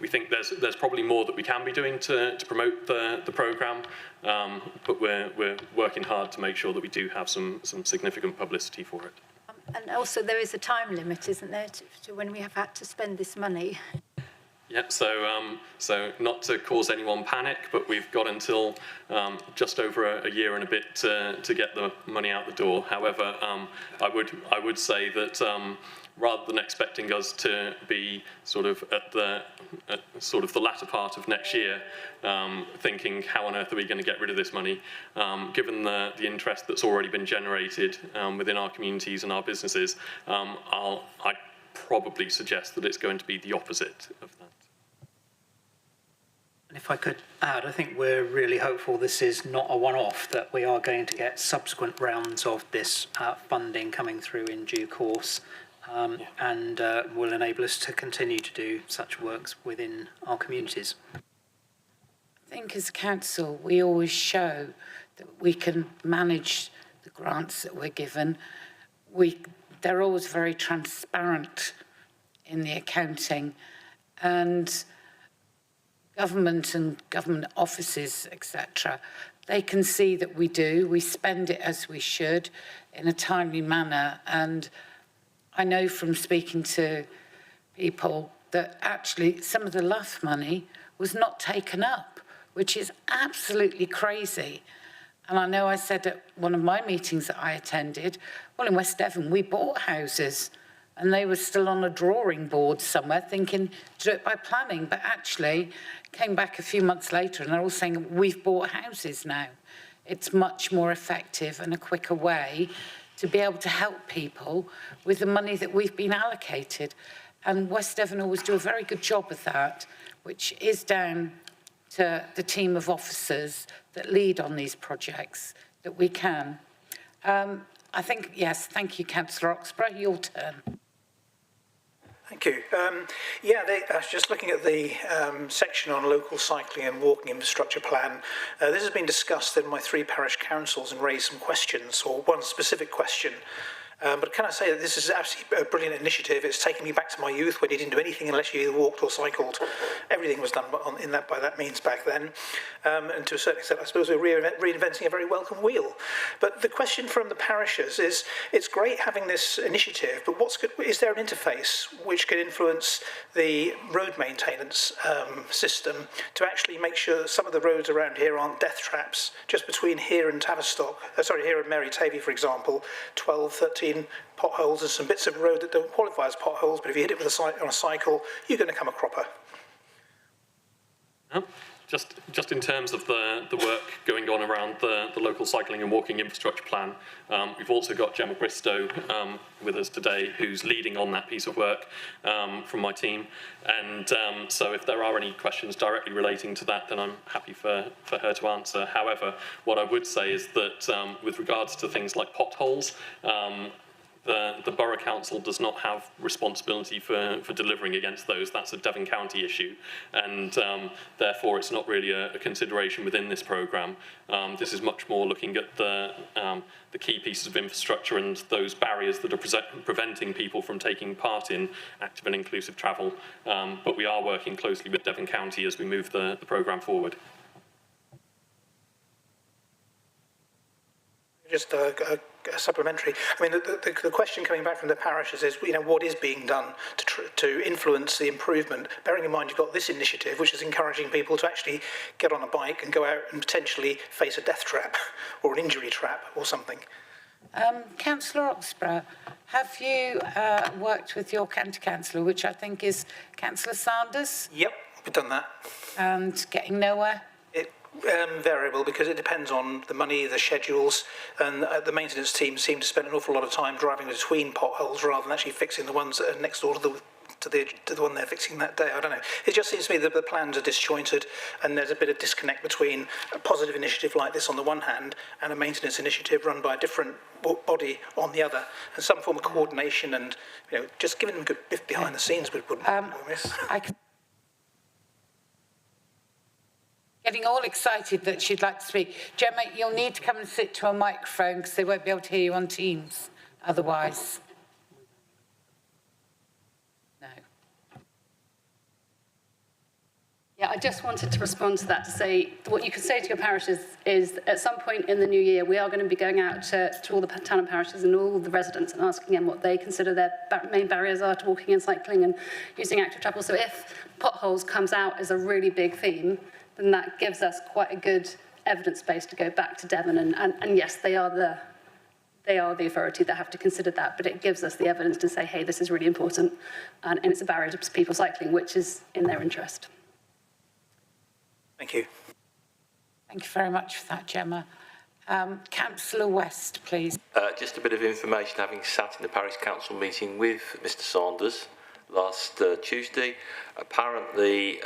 Speaker 15: think there's probably more that we can be doing to promote the programme, but we're working hard to make sure that we do have some significant publicity for it.
Speaker 8: And also there is a time limit, isn't there, to when we have had to spend this money?
Speaker 15: Yep, so not to cause anyone panic, but we've got until just over a year and a bit to get the money out the door. However, I would say that rather than expecting us to be sort of at the latter part of next year, thinking how on earth are we going to get rid of this money, given the interest that's already been generated within our communities and our businesses, I'd probably suggest that it's going to be the opposite of that.
Speaker 7: And if I could add, I think we're really hopeful this is not a one-off, that we are going to get subsequent rounds of this funding coming through in due course, and will enable us to continue to do such works within our communities.
Speaker 1: I think as a council, we always show that we can manage the grants that we're given. They're always very transparent in the accounting, and government and government offices, etc., they can see that we spend it as we should in a timely manner. And I know from speaking to people that actually some of the LUF money was not taken up, which is absolutely crazy. And I know I said at one of my meetings that I attended, well, in West Devon, we bought houses and they were still on a drawing board somewhere thinking to do it by planning, but actually came back a few months later and they're all saying, we've bought houses now. It's much more effective and a quicker way to be able to help people with the money that we've been allocated. And West Devon always do a very good job of that, which is down to the team of officers that lead on these projects that we can. I think, yes, thank you, Councillor Oxborough, your turn.
Speaker 9: Thank you. I was just looking at the section on local cycling and walking infrastructure plan. This has been discussed in my 3 parish councils and raised some questions, or one specific question. But can I say that this is absolutely a brilliant initiative. It's taken me back to my youth when you didn't do anything unless you either walked or cycled. Everything was done by that means back then. And to a certain extent, I suppose we're reinventing a very welcome wheel. But the question from the parishes is, it's great having this initiative, but is there an interface which could influence the road maintenance system to actually make sure that some of the roads around here aren't death traps? Just between here and Tavistock, here and Mary Tavy, for example, 12, 13 potholes and some bits of road that don't qualify as potholes, but if you hit it with on a cycle, you're going to come a cropper.
Speaker 15: Just in terms of the work going on around the local cycling and walking infrastructure plan, we've also got Gemma Bristow with us today, who's leading on that piece of work from my team. And so if there are any questions directly relating to that, then I'm happy for her to answer. However, what I would say is that with regards to things like potholes, the Borough Council does not have responsibility for delivering against those. That's a Devon County issue, and therefore it's not really a consideration within this programme. This is much more looking at the key pieces of infrastructure and those barriers that are preventing people from taking part in active and inclusive travel. But we are working closely with Devon County as we move the programme forward.
Speaker 9: Just a supplementary. I mean, the question coming back from the parishes is, what is being done to influence the improvement? Bearing in mind you've got this initiative, which is encouraging people to actually get on a bike and go out and potentially face a death trap or an injury trap or something.
Speaker 1: Councillor Oxborough, have you worked with your county councillor, which I think is Councillor Sanders?
Speaker 9: Yep, we've done that.
Speaker 1: And getting nowhere?
Speaker 9: Variable, because it depends on the money, the schedules, and the maintenance team seem to spend an awful lot of time driving between potholes rather than actually fixing the ones that are next door to to the one they're fixing that day. I don't know. It just seems to me that the plans are disjointed and there's a bit of disconnect between a positive initiative like this on the one hand and a maintenance initiative run by a different body on the other, and some form of coordination and, you know, just giving them a good biff behind the scenes wouldn't miss.
Speaker 1: Getting all excited that she'd like to speak. Gemma, you'll need to come and sit to a microphone because they won't be able to hear you on Teams otherwise. No.
Speaker 16: Yeah, I just wanted to respond to that to say what you can say to your parishes is at some point in the new year, we are going to be going out to all the town and parishes and all the residents and asking them what they consider their main barriers are to walking and cycling and using active travel. So if potholes comes out as a really big theme, then that gives us quite a good evidence base to go back to Devon. And yes, they are the authority that have to consider that, but it gives us the evidence to say, hey, this is really important, and it's a barrier to people cycling, which is in their interest.
Speaker 9: Thank you.
Speaker 1: Thank you very much for that, Gemma. Councillor West, please.
Speaker 13: Just a bit of information, having sat in the parish council meeting with Mr Saunders last Tuesday. Apparently,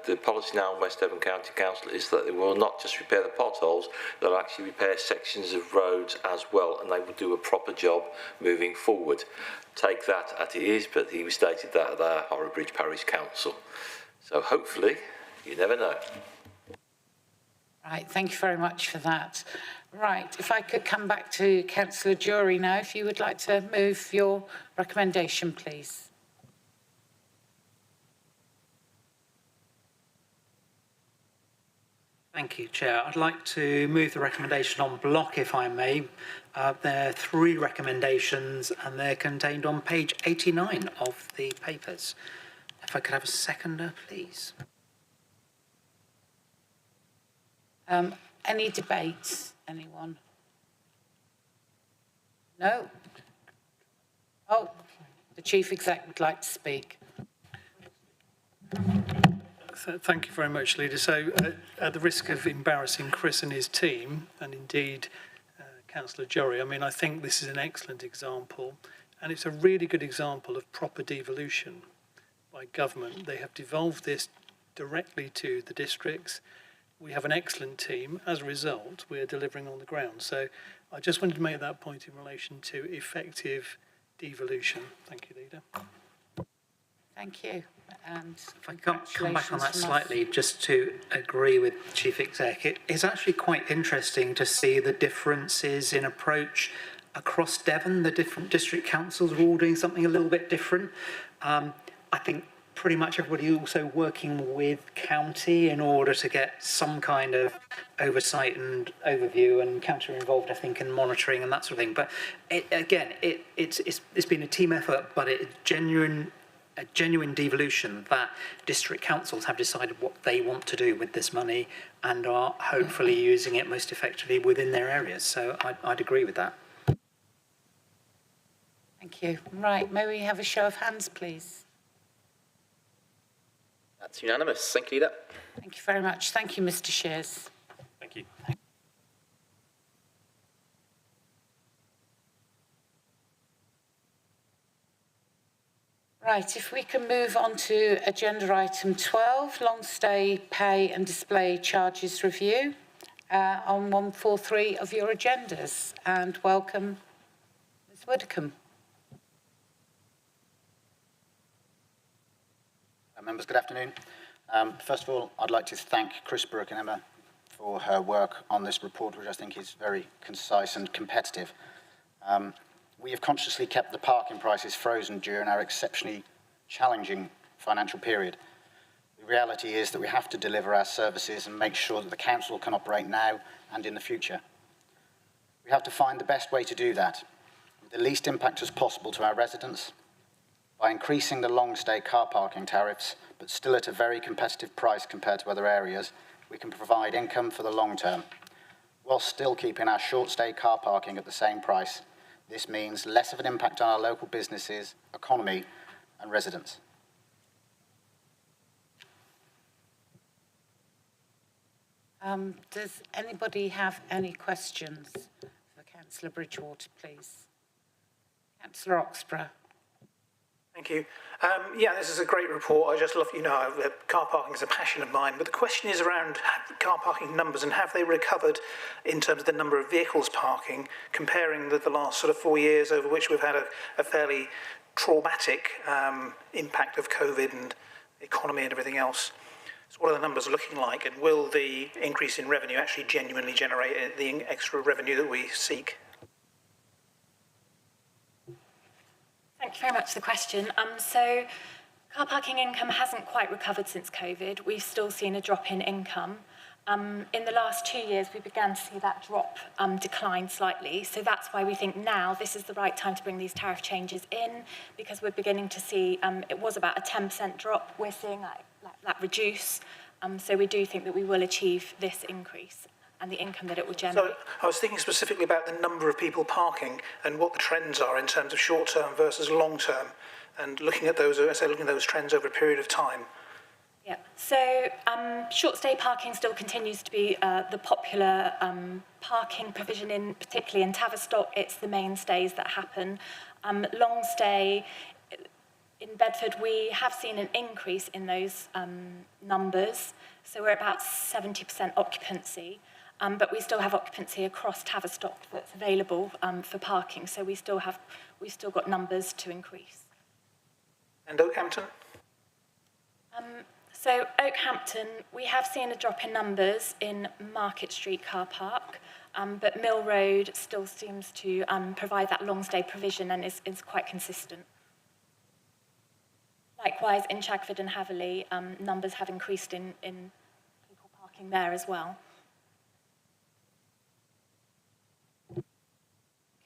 Speaker 13: the policy now in West Devon County Council is that they will not just repair the potholes, they'll actually repair sections of roads as well, and they will do a proper job moving forward. Take that as it is, but he stated that at our Horrobridge Parish Council. So hopefully, you never know.
Speaker 1: Right, thank you very much for that. Right, if I could come back to Councillor Jury now, if you would like to move your recommendation, please.
Speaker 7: Thank you, Chair. I'd like to move the recommendation on block, if I may. There are 3 recommendations, and they're contained on page 89 of the papers. If I could have a seconder, please.
Speaker 1: Any debates? Anyone? No? Oh, the Chief Exec would like to speak.
Speaker 5: Thank you very much, Leader. So, at the risk of embarrassing Chris and his team, and indeed Councillor Jory, I mean, I think this is an excellent example, and it's a really good example of proper devolution by government. They have devolved this directly to the districts. We have an excellent team. As a result, we're delivering on the ground. So, I just wanted to make that point in relation to effective devolution. Thank you, Leader.
Speaker 1: Thank you. And
Speaker 7: if I come back on that slightly, just to agree with Chief Exec, it's actually quite interesting to see the differences in approach across Devon. The different district councils are all doing something a little bit different. I think pretty much everybody also working with county in order to get some kind of oversight and overview, and county are involved, I think, in monitoring and that sort of thing. But it's been a team effort, but it's a genuine devolution that district councils have decided what they want to do with this money and are hopefully using it most effectively within their areas. So I'd agree with that.
Speaker 1: Thank you. Right, may we have a show of hands, please?
Speaker 2: That's unanimous. Thank you, Leader.
Speaker 1: Thank you very much. Thank you, Mr. Shears.
Speaker 15: Thank you.
Speaker 1: Right, if we can move on to agenda item 12, long stay pay and display charges review on 143 of your agendas. And welcome, Ms. Widdicombe.
Speaker 17: Members, good afternoon. First of all, I'd like to thank Chris, Brooke and Emma for her work on this report, which I think is very concise and competitive. We have consciously kept the parking prices frozen during our exceptionally challenging financial period. The reality is that we have to deliver our services and make sure that the council can operate now and in the future. We have to find the best way to do that, with the least impact as possible to our residents, by increasing the long stay car parking tariffs, but still at a very competitive price compared to other areas. We can provide income for the long term, whilst still keeping our short stay car parking at the same price. This means less of an impact on our local businesses, economy and residents.
Speaker 1: Does anybody have any questions for Councillor Bridgewater, please? Councillor Oxborough.
Speaker 9: Thank you. Yeah, this is a great report. I just love, car parking is a passion of mine. But the question is around car parking numbers and have they recovered in terms of the number of vehicles parking, comparing the last sort of 4 years over which we've had a fairly traumatic impact of COVID and the economy and everything else. So what are the numbers looking like? And will the increase in revenue actually genuinely generate the extra revenue that we seek?
Speaker 18: Thank you very much for the question. So car parking income hasn't quite recovered since COVID. We've still seen a drop in income. In the last 2 years, we began to see that drop decline slightly. So that's why we think now this is the right time to bring these tariff changes in, because we're beginning to see, it was about a 10% drop. We're seeing that reduce. So we do think that we will achieve this increase and the income that it will generate.
Speaker 9: So I was thinking specifically about the number of people parking and what the trends are in terms of short-term versus long-term, and looking at those trends over a period of time.
Speaker 18: Yeah, so short stay parking still continues to be the popular parking provision, particularly in Tavistock. It's the mainstays that happen. Long stay, in Bedford, we have seen an increase in those numbers. So we're about 70% occupancy. But we still have occupancy across Tavistock that's available for parking. So we've still got numbers to increase.
Speaker 9: And Oakhampton?
Speaker 18: So Oakhampton, we have seen a drop in numbers in Market Street car park, but Mill Road still seems to provide that long stay provision and is quite consistent. Likewise, in Chagford and Haverley, numbers have increased in people parking there as well.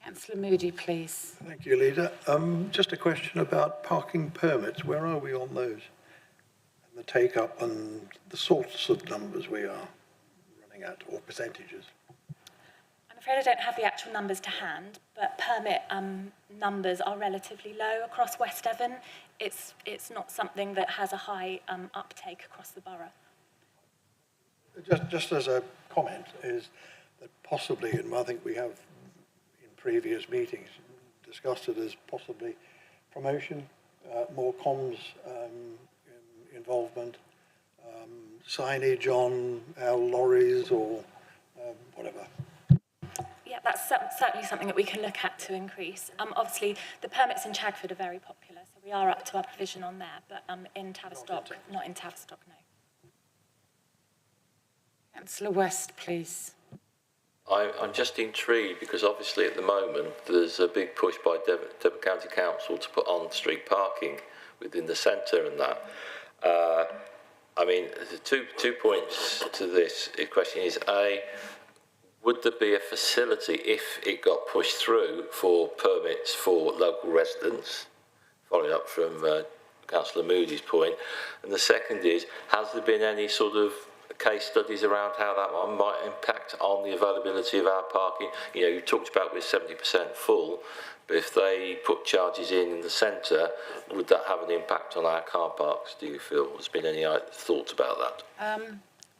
Speaker 1: Councillor Moody, please.
Speaker 19: Thank you, Leader. Just a question about parking permits. Where are we on those? And the take-up and the sorts of numbers we are running at, or percentages?
Speaker 18: I'm afraid I don't have the actual numbers to hand, but permit numbers are relatively low across West Devon. It's not something that has a high uptake across the borough.
Speaker 19: Just as a comment, is that possibly, and I think we have previous meetings discussed it as possibly promotion, more comms involvement, signage on our lorries or whatever.
Speaker 18: Yeah, that's certainly something that we can look at to increase. Obviously, the permits in Chagford are very popular, so we are up to our provision on there, but in Tavistock, not in Tavistock, no.
Speaker 1: Councillor West, please.
Speaker 13: I'm just intrigued because obviously at the moment there's a big push by Devon County Council to put on street parking within the centre and that. I mean, two points to this. The question is, A, would there be a facility if it got pushed through for permits for local residents, following up from Councillor Moody's point? And the second is, has there been any sort of case studies around how that one might impact on the availability of our parking? You know, you talked about we're 70% full, but if they put charges in the centre, would that have an impact on our car parks, do you feel? Has been any thoughts about that?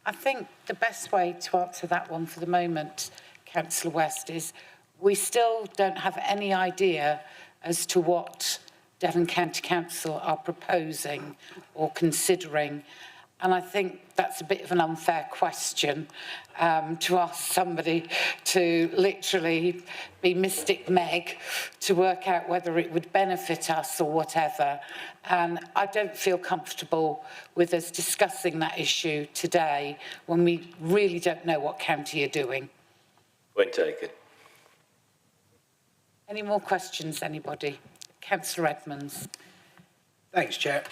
Speaker 1: I think the best way to answer that one for the moment, Councillor West, is we still don't have any idea as to what Devon County Council are proposing or considering. And I think that's a bit of an unfair question to ask somebody to literally be Mystic Meg to work out whether it would benefit us or whatever. And I don't feel comfortable with us discussing that issue today when we really don't know what county are doing.
Speaker 13: Point taken.
Speaker 1: Any more questions, anybody? Councillor Edmonds.
Speaker 4: Thanks, Chair.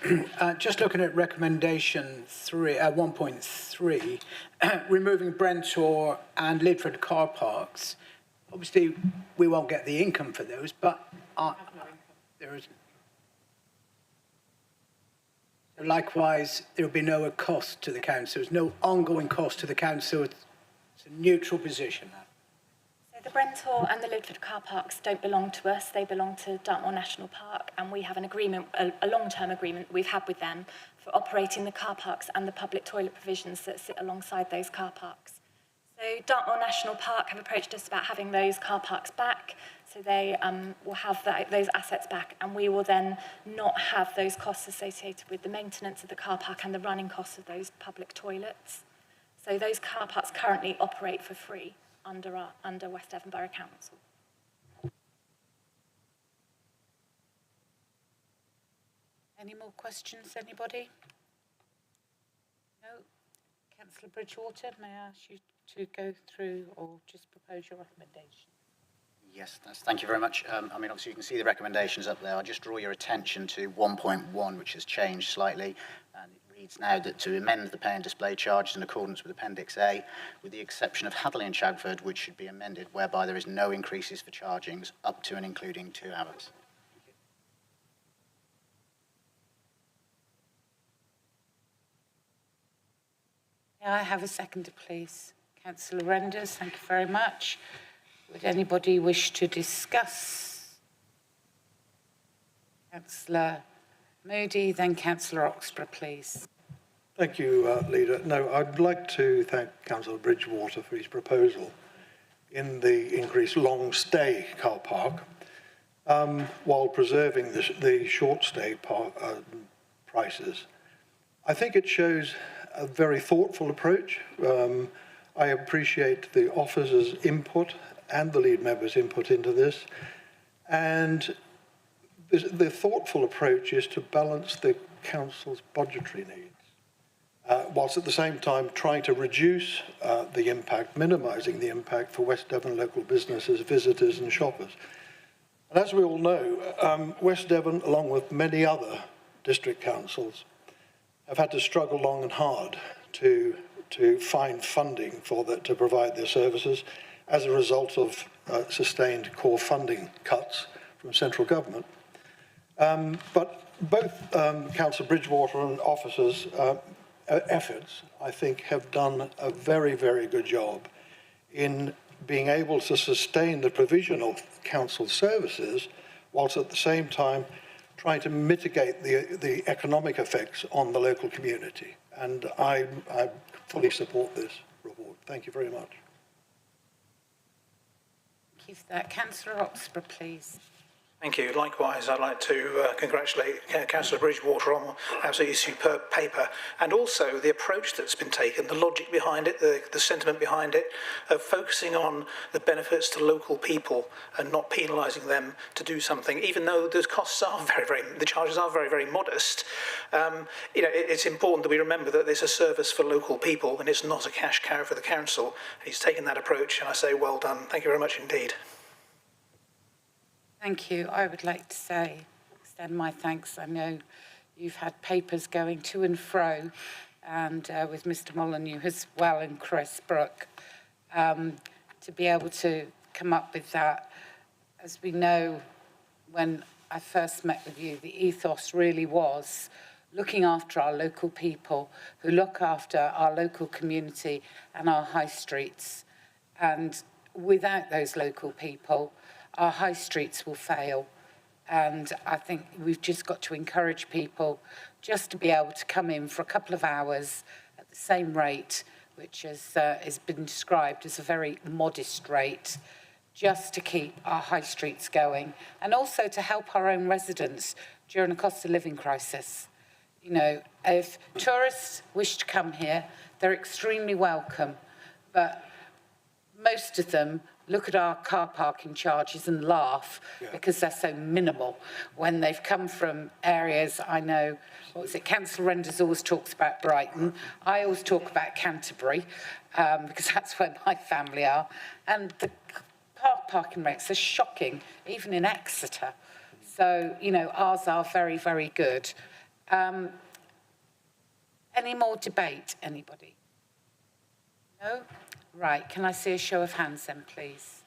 Speaker 4: Just looking at recommendation 1.3, removing Brentor and Lidford car parks. Obviously, we won't get the income for those, but there is. Likewise, there will be no cost to the council. There's no ongoing cost to the council. It's a neutral position.
Speaker 18: So the Brentor and the Lidford car parks don't belong to us. They belong to Dartmoor National Park, and we have an agreement, a long-term agreement we've had with them for operating the car parks and the public toilet provisions that sit alongside those car parks. So Dartmoor National Park have approached us about having those car parks back. So they will have those assets back, and we will then not have those costs associated with the maintenance of the car park and the running costs of those public toilets. So those car parks currently operate for free under West Devon Borough Council.
Speaker 1: Any more questions, anybody? No? Councillor Bridgewater, may I ask you to go through or just propose your recommendation?
Speaker 17: Yes, thank you very much. I mean, obviously you can see the recommendations up there. I'll just draw your attention to 1.1, which has changed slightly. And it reads now that to amend the pay and display charges in accordance with Appendix A, with the exception of Hadley and Chagford, which should be amended, whereby there is no increases for chargings up to and including 2 hours.
Speaker 1: May I have a seconder, please? Councillor Renders, thank you very much. Would anybody wish to discuss? Councillor Moody, then Councillor Oxborough, please.
Speaker 19: Thank you, Leader. No, I'd like to thank Councillor Bridgewater for his proposal in the increased long stay car park, while preserving the short stay prices. I think it shows a very thoughtful approach. I appreciate the officers' input and the lead members' input into this. And the thoughtful approach is to balance the council's budgetary needs, whilst at the same time trying to reduce the impact, minimising the impact for West Devon local businesses, visitors and shoppers. And as we all know, West Devon, along with many other district councils, have had to struggle long and hard to find funding to provide their services as a result of sustained core funding cuts from central government. But both Councillor Bridgewater and officers' efforts, I think, have done a very, very good job in being able to sustain the provision of council services, whilst at the same time trying to mitigate the economic effects on the local community. And I fully support this report. Thank you very much.
Speaker 1: Thank you for that. Councillor Oxborough, please.
Speaker 9: Thank you. Likewise, I'd like to congratulate Councillor Bridgewater on absolutely superb paper, and also the approach that's been taken, the logic behind it, the sentiment behind it, of focusing on the benefits to local people and not penalising them to do something, even though those costs are the charges are very, very modest. It's important that we remember that there's a service for local people and it's not a cash cow for the council. He's taken that approach, and I say well done. Thank you very much indeed.
Speaker 1: Thank you. I would like to extend my thanks. I know you've had papers going to and fro, and with Mr. Molyneux as well and Chris Brooke, to be able to come up with that. As we know, when I first met with you, the ethos really was looking after our local people who look after our local community and our high streets. And without those local people, our high streets will fail. And I think we've just got to encourage people just to be able to come in for a couple of hours at the same rate, which has been described as a very modest rate, just to keep our high streets going, and also to help our own residents during a cost of living crisis. You know, if tourists wish to come here, they're extremely welcome, but most of them look at our car parking charges and laugh because they're so minimal when they've come from areas. I know, Councillor Renders always talks about Brighton. I always talk about Canterbury because that's where my family are. And the car parking rates are shocking, even in Exeter. So, you know, ours are very, very good. Any more debate, anybody? No? Right, can I see a show of hands then, please?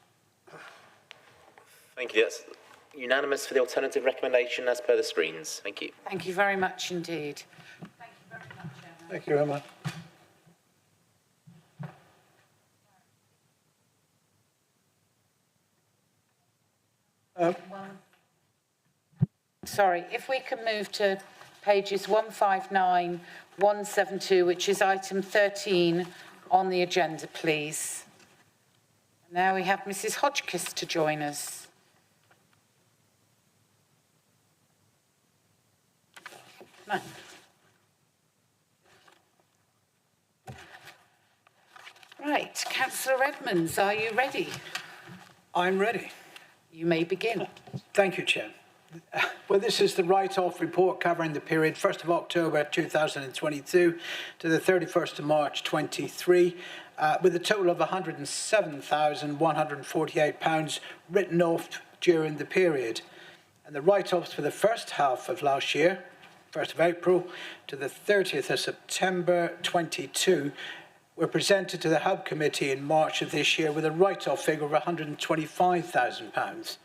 Speaker 2: Thank you. That's unanimous for the alternative recommendation as per the screens. Thank you.
Speaker 1: Thank you very much indeed. Thank you very much, Emma.
Speaker 19: Thank you, Emma.
Speaker 1: Sorry, if we can move to pages 159, 172, which is item 13 on the agenda, please. Now we have Mrs. Hodgkiss to join us. No. Right, Councillor Edmonds, are you ready?
Speaker 4: I'm ready.
Speaker 1: You may begin.
Speaker 4: Thank you, Chair. Well, this is the write-off report covering the period 1st of October 2022 to the 31st of March 23, with a total of £107,148 written off during the period. And the write-offs for the first half of last year, 1st of April to the 30th of September 22, were presented to the Hub Committee in March of this year with a write-off figure of £125,000.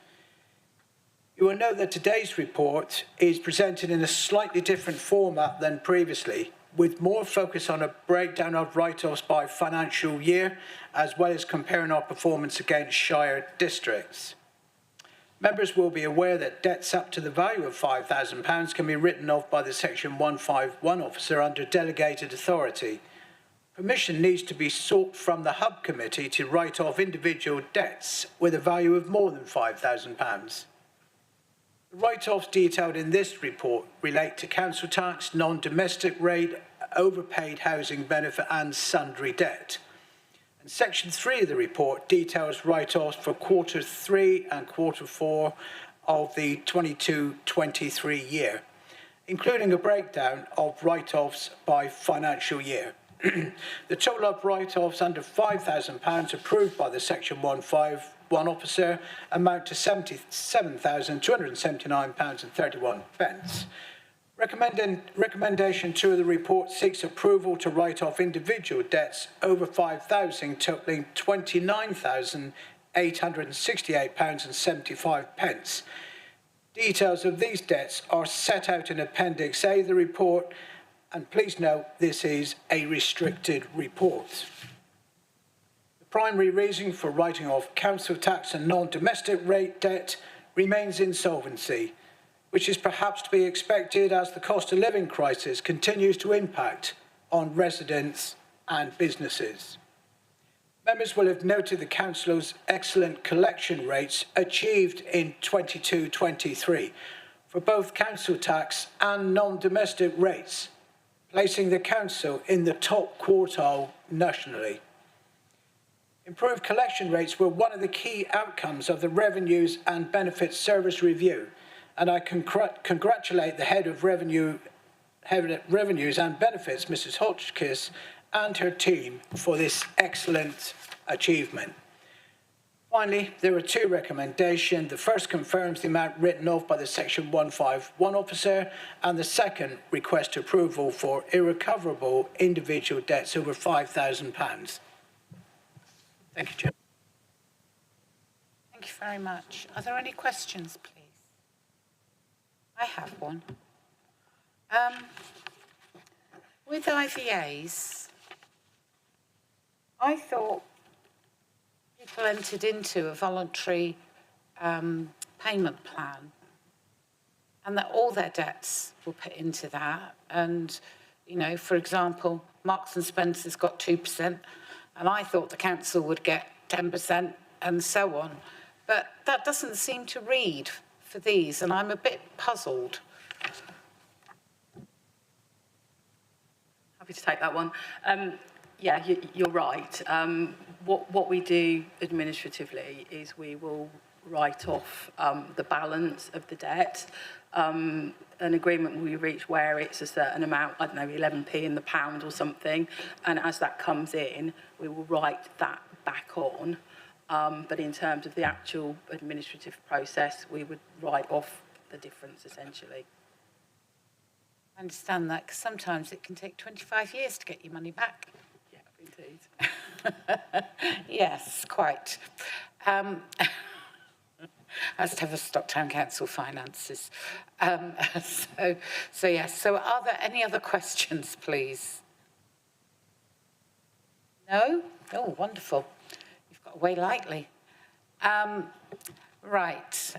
Speaker 4: You will note that today's report is presented in a slightly different format than previously, with more focus on a breakdown of write-offs by financial year, as well as comparing our performance against Shire districts. Members will be aware that debts up to the value of £5,000 can be written off by the Section 151 officer under delegated authority. Permission needs to be sought from the Hub Committee to write off individual debts with a value of more than £5,000. The write-offs detailed in this report relate to council tax, non-domestic rate, overpaid housing benefit and sundry debt. And Section 3 of the report details write-offs for Quarter 3 and Quarter 4 of the 22-23 year, including a breakdown of write-offs by financial year. The total of write-offs under £5,000 approved by the Section 151 officer amount to £77,279.31. Recommendation 2 of the report seeks approval to write off individual debts over £5,000 totalling £29,868.75. Details of these debts are set out in Appendix A of the report, and please note this is a restricted report. The primary reason for writing off council tax and non-domestic rate debt remains insolvency, which is perhaps to be expected as the cost of living crisis continues to impact on residents and businesses. Members will have noted the Council's excellent collection rates achieved in 22-23 for both council tax and non-domestic rates, placing the Council in the top quartile nationally. Improved collection rates were one of the key outcomes of the Revenues and Benefits Service Review, and I congratulate the Head of Revenues and Benefits, Mrs. Hodgkiss, and her team for this excellent achievement. Finally, there are two recommendations. The first confirms the amount written off by the Section 151 officer, and the second requests approval for irrecoverable individual debts over £5,000. Thank you, Chair.
Speaker 1: Thank you very much. Are there any questions, please? I have one. With IVAs, I thought people entered into a voluntary payment plan and that all their debts were put into that. And, you know, for example, Marks and Spencer's got 2%, and I thought the council would get 10% and so on. But that doesn't seem to read for these, and I'm a bit puzzled.
Speaker 6: Happy to take that one. Yeah, you're right. What we do administratively is we will write off the balance of the debt. An agreement will be reached where it's a certain amount, I don't know, 11p in the pound or something, and as that comes in, we will write that back on. But in terms of the actual administrative process, we would write off the difference, essentially.
Speaker 1: I understand that, because sometimes it can take 25 years to get your money back.
Speaker 6: Yeah, indeed.
Speaker 1: Yes, quite. As to have a Stocktown Council finances. So yes, so are there any other questions, please? No? Oh, wonderful. You've got away lightly. Right.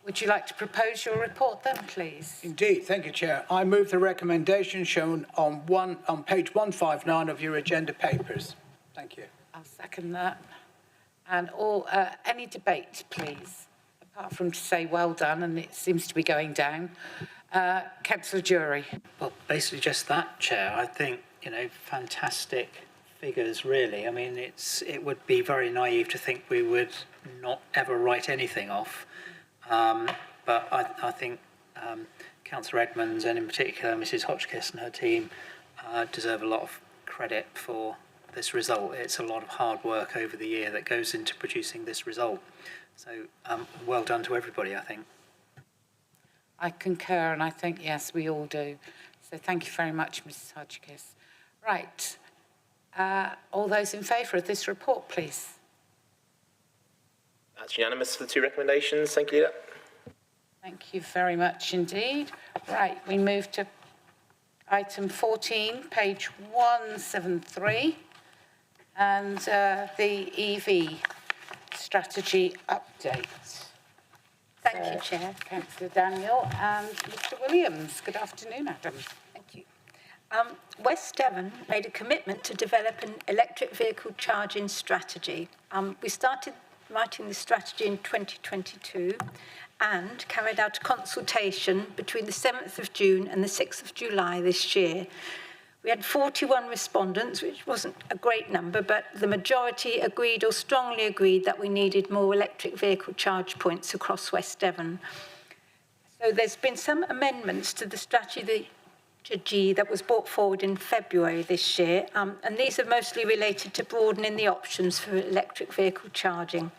Speaker 1: Would you like to propose your report then, please?
Speaker 4: Indeed, thank you, Chair. I move the recommendation shown on page 159 of your agenda papers. Thank you.
Speaker 1: I'll second that. And any debate, please, apart from to say well done, and it seems to be going down. Councillor Jury.
Speaker 7: Well, basically just that, Chair. I think, fantastic figures, really. I mean, it would be very naive to think we would not ever write anything off. But I think Councillor Edmonds, and in particular Mrs Hotchkiss and her team, deserve a lot of credit for this result. It's a lot of hard work over the year that goes into producing this result. So well done to everybody, I think.
Speaker 1: I concur, and I think, yes, we all do. So thank you very much, Mrs Hotchkiss. Right. All those in favour of this report, please.
Speaker 2: That's unanimous for the two recommendations. Thank you, Leader.
Speaker 1: Thank you very much indeed. Right, we move to item 14, page 173, and the EV strategy update.
Speaker 8: Thank you, Chair.
Speaker 1: Councillor Daniel and Mr Williams. Good afternoon, Adam.
Speaker 8: Thank you. West Devon made a commitment to develop an electric vehicle charging strategy. We started writing the strategy in 2022 and carried out a consultation between the 7th of June and the 6th of July this year. We had 41 respondents, which wasn't a great number, but the majority agreed or strongly agreed that we needed more electric vehicle charge points across West Devon. So there's been some amendments to the strategy that was brought forward in February this year, and these are mostly related to broadening the options for electric vehicle charging.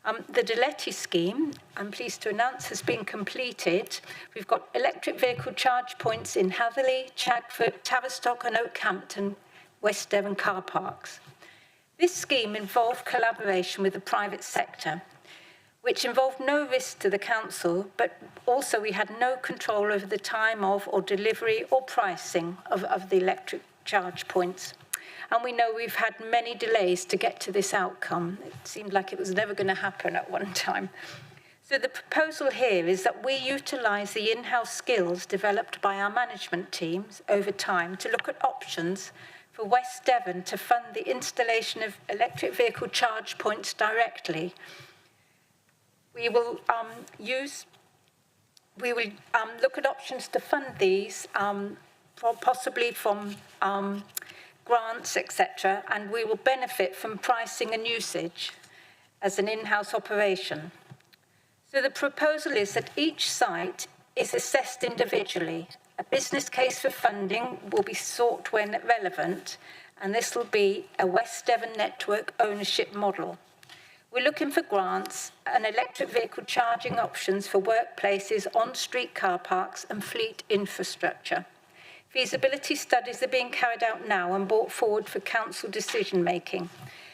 Speaker 8: The Deletti scheme, I'm pleased to announce, has been completed. We've got electric vehicle charge points in Hatherley, Chadford, Tavistock and Oakhampton, West Devon car parks. This scheme involved collaboration with the private sector, which involved no risk to the council, but also we had no control over the time of or delivery or pricing of the electric charge points. And we know we've had many delays to get to this outcome. It seemed like it was never going to happen at one time. So the proposal here is that we utilise the in-house skills developed by our management teams over time to look at options for West Devon to fund the installation of electric vehicle charge points directly. We will look at options to fund these, possibly from grants, etc., and we will benefit from pricing and usage as an in-house operation. So the proposal is that each site is assessed individually. A business case for funding will be sought when relevant, and this will be a West Devon network ownership model. We're looking for grants and electric vehicle charging options for workplaces, on-street car parks and fleet infrastructure. Feasibility studies are being carried out now and brought forward for council decision-making.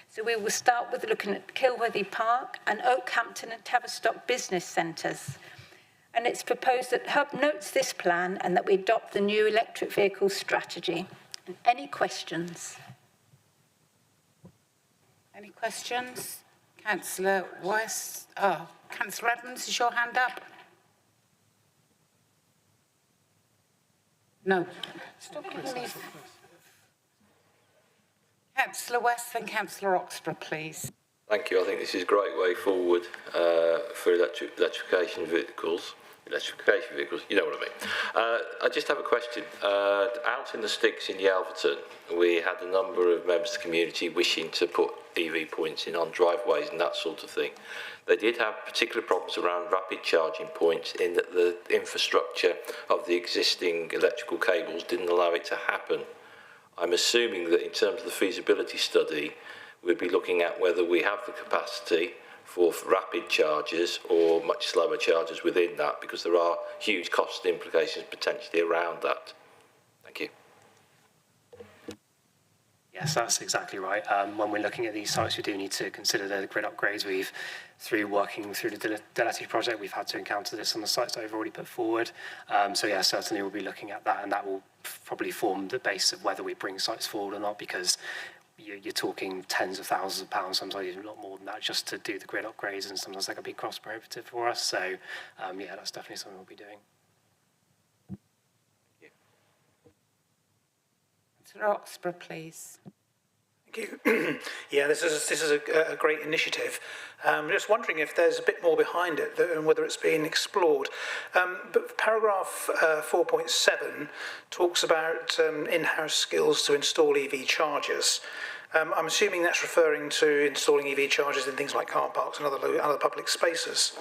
Speaker 8: So we will start with looking at Kilworthy Park and Oakhampton and Tavistock business centres. And it's proposed that Hub notes this plan and that we adopt the new electric vehicle strategy. And any questions?
Speaker 1: Any questions? Councillor West. Councillor Edmonds, is your hand up? No. Stop giving me. Councillor West and Councillor Oxburgh, please.
Speaker 13: Thank you. I think this is a great way forward for electrification vehicles. You know what I mean. I just have a question. Out in the sticks in Yalverton, we had a number of members of the community wishing to put EV points in on driveways and that sort of thing. They did have particular problems around rapid charging points in that the infrastructure of the existing electrical cables didn't allow it to happen. I'm assuming that in terms of the feasibility study, we'd be looking at whether we have the capacity for rapid chargers or much slower chargers within that, because there are huge cost implications potentially around that. Thank you.
Speaker 20: Yes, that's exactly right. When we're looking at these sites, we do need to consider the grid upgrades. Through working through the Deletti project, we've had to encounter this on the sites that I've already put forward. So yeah, certainly we'll be looking at that, and that will probably form the base of whether we bring sites forward or not, because you're talking tens of thousands of pounds, sometimes even a lot more than that, just to do the grid upgrades, and sometimes that can be cost prohibitive for us. So yeah, that's definitely something we'll be doing.
Speaker 1: Councillor Oxburgh, please.
Speaker 2: Thank
Speaker 9: you. Yeah, this is a great initiative. Just wondering if there's a bit more behind it and whether it's being explored. But paragraph 4.7 talks about in-house skills to install EV chargers. I'm assuming that's referring to installing EV chargers in things like car parks and other public spaces.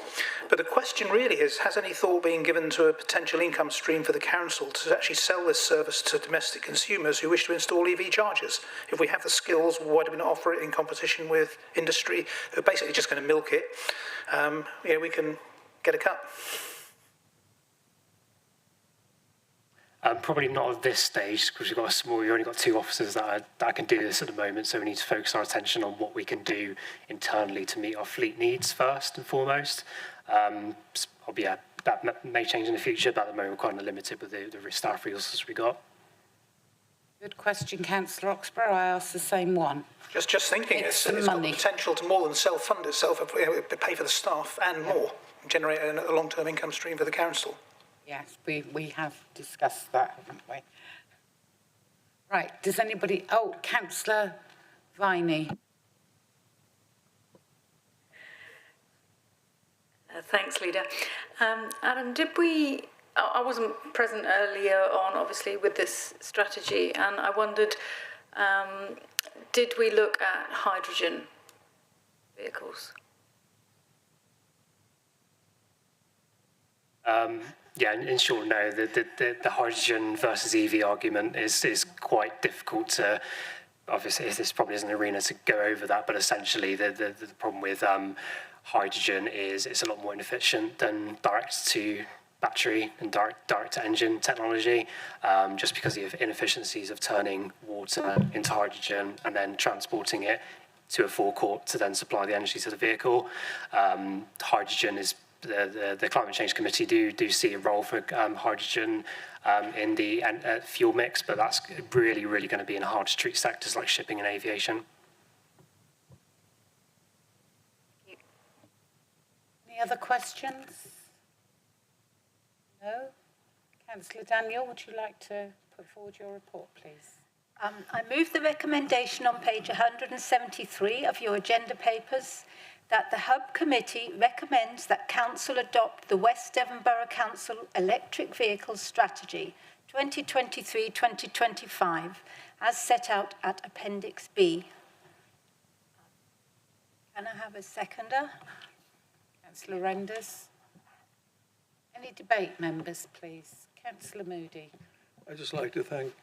Speaker 9: But the question really is, has any thought been given to a potential income stream for the council to actually sell this service to domestic consumers who wish to install EV chargers? If we have the skills, why do we not offer it in competition with industry who are basically just going to milk it? We can get a cut.
Speaker 20: Probably not at this stage, because we've only got 2 officers that can do this at the moment, so we need to focus our attention on what we can do internally to meet our fleet needs first and foremost. That may change in the future, but at the moment we're kind of limited with the staff resources we got.
Speaker 1: Good question, Councillor Oxborough. I asked the same one.
Speaker 9: Just thinking, it's got the potential to more than self-fund itself, pay for the staff and more, generate a long-term income stream for the council.
Speaker 1: Yes, we have discussed that, haven't we? Right, does anybody... Oh, Councillor Viney.
Speaker 21: Thanks, Leader. Adam, I wasn't present earlier on, obviously, with this strategy, and I wondered, did we look at hydrogen vehicles?
Speaker 20: Yeah, in short, no. The hydrogen versus EV argument is quite difficult to. Obviously, this probably isn't an arena to go over that, but essentially, the problem with hydrogen is it's a lot more inefficient than direct to battery and direct to engine technology, just because of the inefficiencies of turning water into hydrogen and then transporting it to a forecourt to then supply the energy to the vehicle. Hydrogen is. The Climate Change Committee do see a role for hydrogen in the fuel mix, but that's really going to be in hard-to-treat sectors like shipping and aviation.
Speaker 1: Any other questions? No? Councillor Daniel, would you like to put forward your report, please?
Speaker 8: I move the recommendation on page 173 of your agenda papers that the Hub Committee recommends that Council adopt the West Devon Borough Council Electric Vehicles Strategy 2023-2025 as set out at Appendix B. Can I have a seconder?
Speaker 1: Councillor Renders. Any debate, members, please? Councillor Moody.
Speaker 19: I'd just like to thank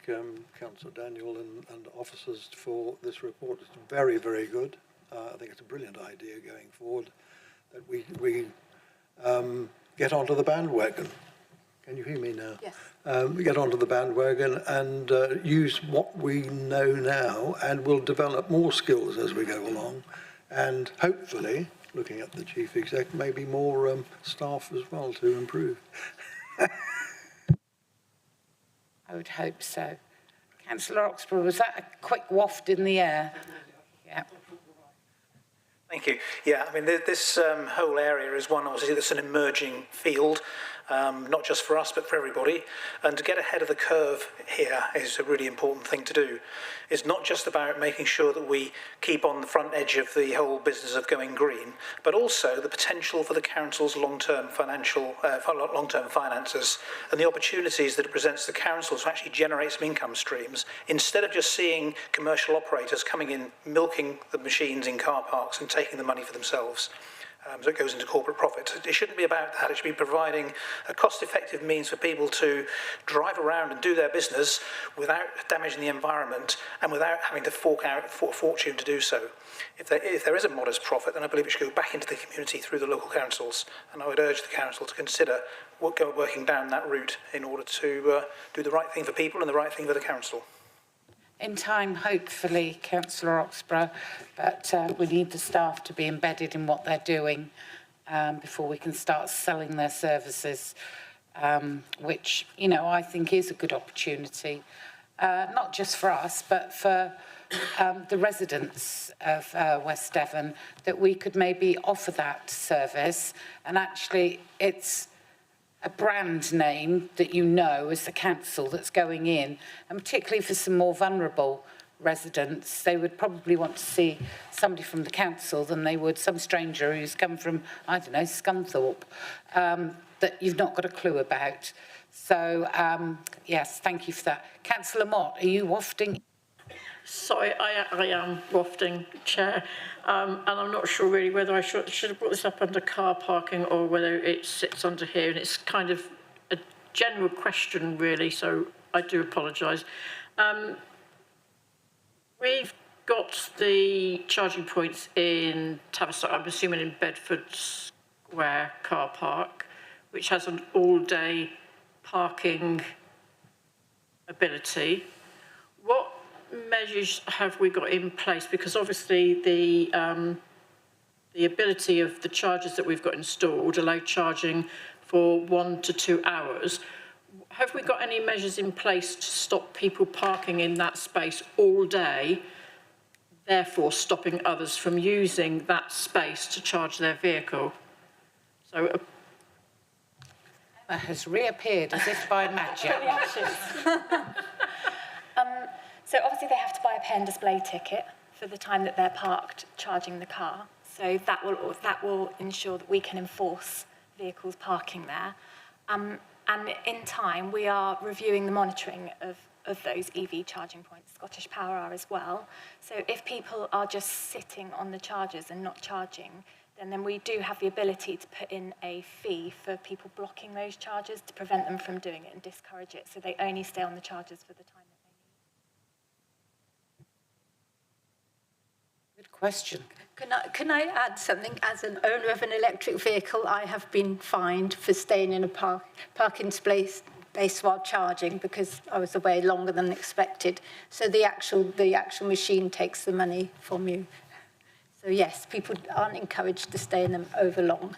Speaker 19: Councillor Daniel and officers for this report. It's very, very good. I think it's a brilliant idea going forward that we get onto the bandwagon. Can you hear me now?
Speaker 8: Yes.
Speaker 19: We get onto the bandwagon and use what we know now, and we'll develop more skills as we go along. And hopefully, looking at the Chief Exec, maybe more staff as well to improve.
Speaker 1: I would hope so. Councillor Oxborough, was that a quick waft in the air? Yeah.
Speaker 9: Thank you. Yeah, I mean, this whole area is one, obviously, that's an emerging field, not just for us, but for everybody. And to get ahead of the curve here is a really important thing to do. It's not just about making sure that we keep on the front edge of the whole business of going green, but also the potential for the council's long-term finances and the opportunities that it presents to the council to actually generate some income streams, instead of just seeing commercial operators coming in, milking the machines in car parks and taking the money for themselves. So it goes into corporate profit. It shouldn't be about that. It should be providing a cost-effective means for people to drive around and do their business without damaging the environment and without having to fork out a fortune to do so. If there is a modest profit, then I believe it should go back into the community through the local councils. And I would urge the council to consider working down that route in order to do the right thing for people and the right thing for the council.
Speaker 1: In time, hopefully, Councillor Oxborough, but we need the staff to be embedded in what they're doing before we can start selling their services, which, you know, I think is a good opportunity, not just for us, but for the residents of West Devon, that we could maybe offer that service. And actually, it's a brand name that you know as the council that's going in, and particularly for some more vulnerable residents, they would probably want to see somebody from the council than they would some stranger who's come from, I don't know, Scunthorpe, that you've not got a clue about. So, yes, thank you for that. Councillor Mott, are you wafting?
Speaker 6: Sorry, I am wafting, Chair, and I'm not sure really whether I should have brought this up under car parking or whether it sits under here, and it's kind of a general question really, so I do apologise. We've got the charging points in Tavistock, I'm assuming in Bedford Square car park, which has an all-day parking ability. What measures have we got in place? Because obviously the ability of the chargers that we've got installed allow charging for 1 to 2 hours. Have we got any measures in place to stop people parking in that space all day, therefore stopping others from using that space to charge their vehicle? So
Speaker 1: Emma has reappeared as if by magic.
Speaker 18: So obviously they have to buy a pay and display ticket for the time that they're parked charging the car. So that will ensure that we can enforce vehicles parking there. And in time, we are reviewing the monitoring of those EV charging points. Scottish Power are as well. So if people are just sitting on the chargers and not charging, then we do have the ability to put in a fee for people blocking those chargers to prevent them from doing it and discourage it. So they only stay on the chargers for the time.
Speaker 1: Good question.
Speaker 8: Can I add something? As an owner of an electric vehicle, I have been fined for staying in a parking space while charging because I was away longer than expected. So the actual machine takes the money from you. So yes, people aren't encouraged to stay in them over long.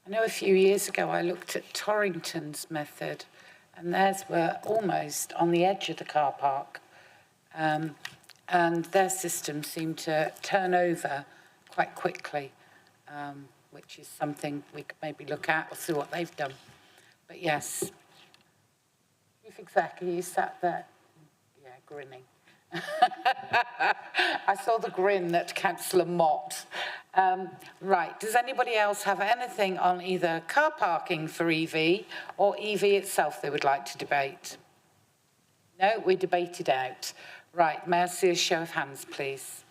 Speaker 1: I know a few years ago I looked at Torrington's method, and theirs were almost on the edge of the car park. And their system seemed to turn over quite quickly, which is something we could maybe look at or see what they've done. But yes, Chief Exec, you sat there, yeah, grinning. I saw the grin that Councillor Mott. Right, does anybody else have anything on either car parking for EV or EV itself they would like to debate? No, we debated out. Right, may I see a show of hands, please?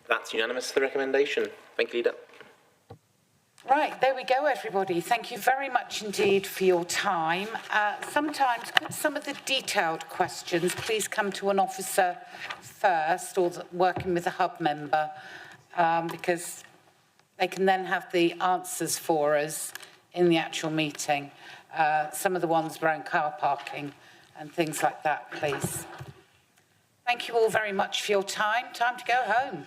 Speaker 2: That's unanimous, the recommendation. Thank you, Leader.
Speaker 1: Right, there we go, everybody. Thank you very much indeed for your time. Sometimes, could some of the detailed questions please come to an officer first, or working with a hub member, because they can then have the answers for us in the actual meeting. Some of the ones around car parking and things like that, please. Thank you all very much for your time. Time to go home.